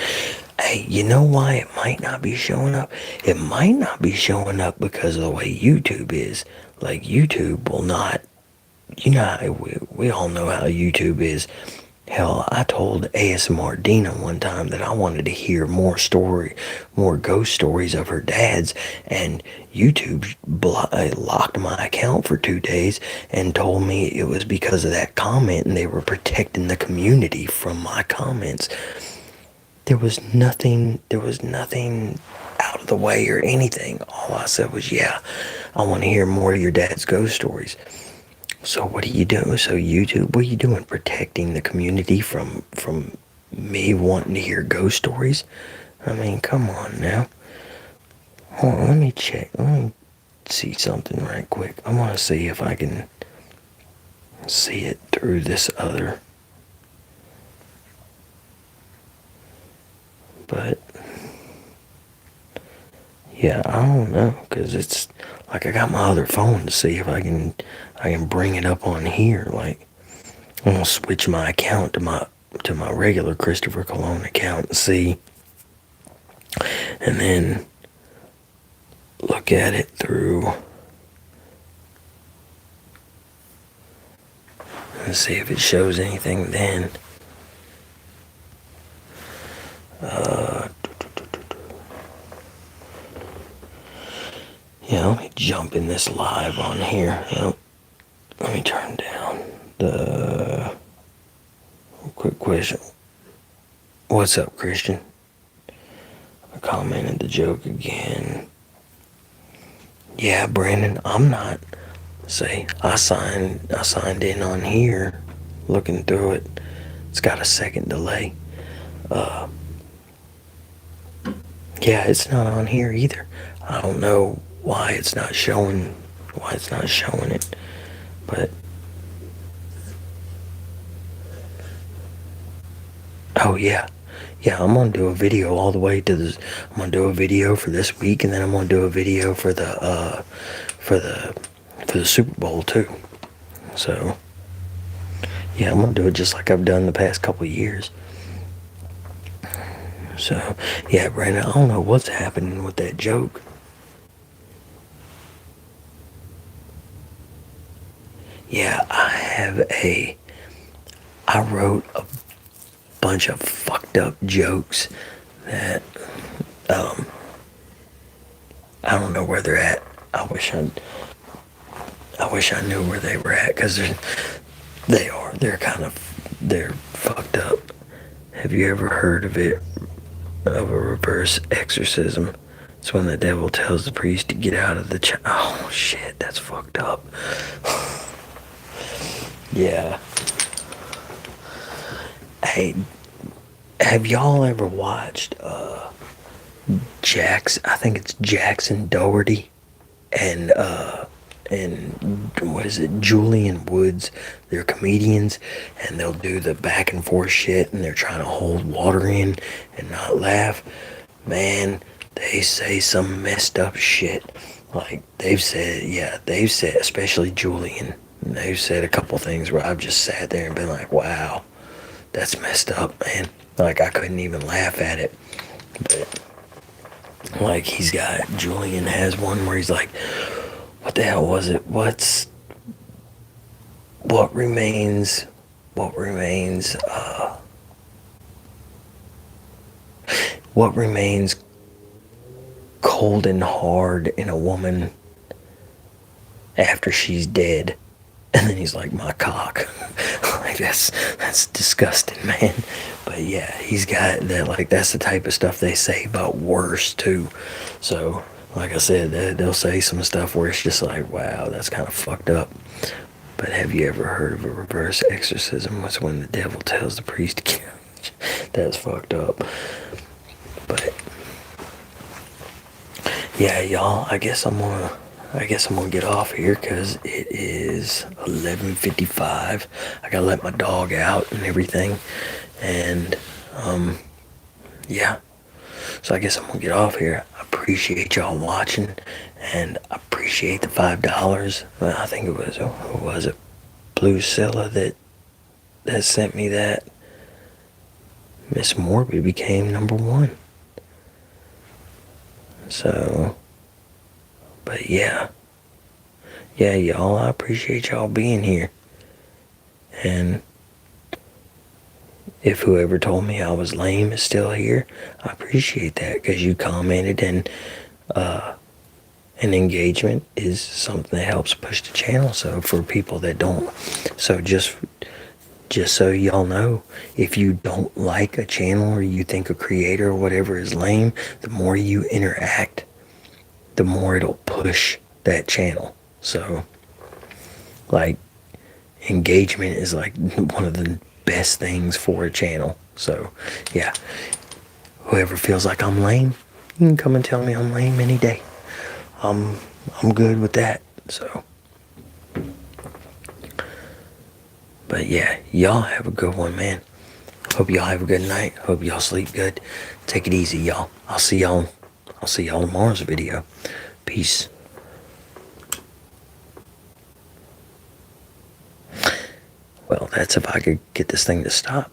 Hey, you know why it might not be showing up? It might not be showing up because of the way YouTube is. Like, YouTube will not, we all know how YouTube is. Hell, I told ASMR Dina one time that I wanted to hear more ghost stories of her dad's, and YouTube locked my account for 2 days and told me it was because of that comment, and they were protecting the community from my comments. There was nothing out of the way or anything. All I said was, yeah, I want to hear more of your dad's ghost stories. So what are you doing? So YouTube, what are you doing? Protecting the community from me wanting to hear ghost stories? I mean, come on now. Hold on, let me check. Let me see something right quick. I want to see if I can see it through this other. But yeah, I don't know, because it's like I got my other phone to see if I can bring it up on here. Like, I'm gonna switch my account to my regular Christopher Cologne account and see, and then look at it through and see if it shows anything then. Yeah, let me jump in this live on here. Let me turn down the quick question. What's up, Christian? I commented the joke again. Yeah, Brandon, I'm not. See, I signed in on here, looking through it. It's got a second delay. Yeah, it's not on here either. I don't know why it's not showing it, but oh yeah, I'm gonna do a video all the way to this. I'm gonna do a video for this week, and then I'm gonna do a video for the Super Bowl too. So yeah, I'm gonna do it just like I've done the past couple of years. So yeah, Brandon, I don't know what's happening with that joke. Yeah, I wrote a bunch of fucked up jokes that I don't know where they're at. I wish I knew where they were at, because they're fucked up. Have you ever heard of a reverse exorcism? It's when the devil tells the priest to get out of the oh shit, that's fucked up. Yeah. Hey, have y'all ever watched I think it's Jackson Doherty and what is it, Julian Woods? They're comedians, and they'll do the back and forth shit, and they're trying to hold water in and not laugh. Man, they say some messed up shit. Like, they've said, especially Julian, they've said a couple things where I've just sat there and been like, wow, that's messed up, man. Like, I couldn't even laugh at it. But like, Julian has one where he's like, what the hell was it? What remains cold and hard in a woman after she's dead? And then he's like, my cock. Like, that's disgusting, man. But yeah, he's got that. Like, that's the type of stuff they say about worse too. So like I said, they'll say some stuff where it's just like, wow, that's kind of fucked up. But have you ever heard of a reverse exorcism? It's when the devil tells the priest to kill. That's fucked up. But yeah, y'all, I guess I'm gonna get off here, because it is 11:55. I gotta let my dog out and everything, and yeah. So I guess I'm gonna get off here. I appreciate y'all watching, and I appreciate the $5. Well, I think it was, who was it? Blue Scylla that sent me that. Miss Morby became #1. So, but yeah. Yeah, y'all, I appreciate y'all being here. And if whoever told me I was lame is still here, I appreciate that, because you commented, and an engagement is something that helps push the channel. So for people that don't, so just so y'all know, if you don't like a channel, or you think a creator or whatever is lame, the more you interact, the more it'll push that channel. So, like, engagement is like one of the best things for a channel. So yeah, whoever feels like I'm lame, you can come and tell me I'm lame any day. I'm good with that. So, but yeah, y'all have a good one, man. Hope y'all have a good night. Hope y'all sleep good. Take it easy, y'all. I'll see y'all in tomorrow's video. Peace. Well, that's if I could get this thing to stop.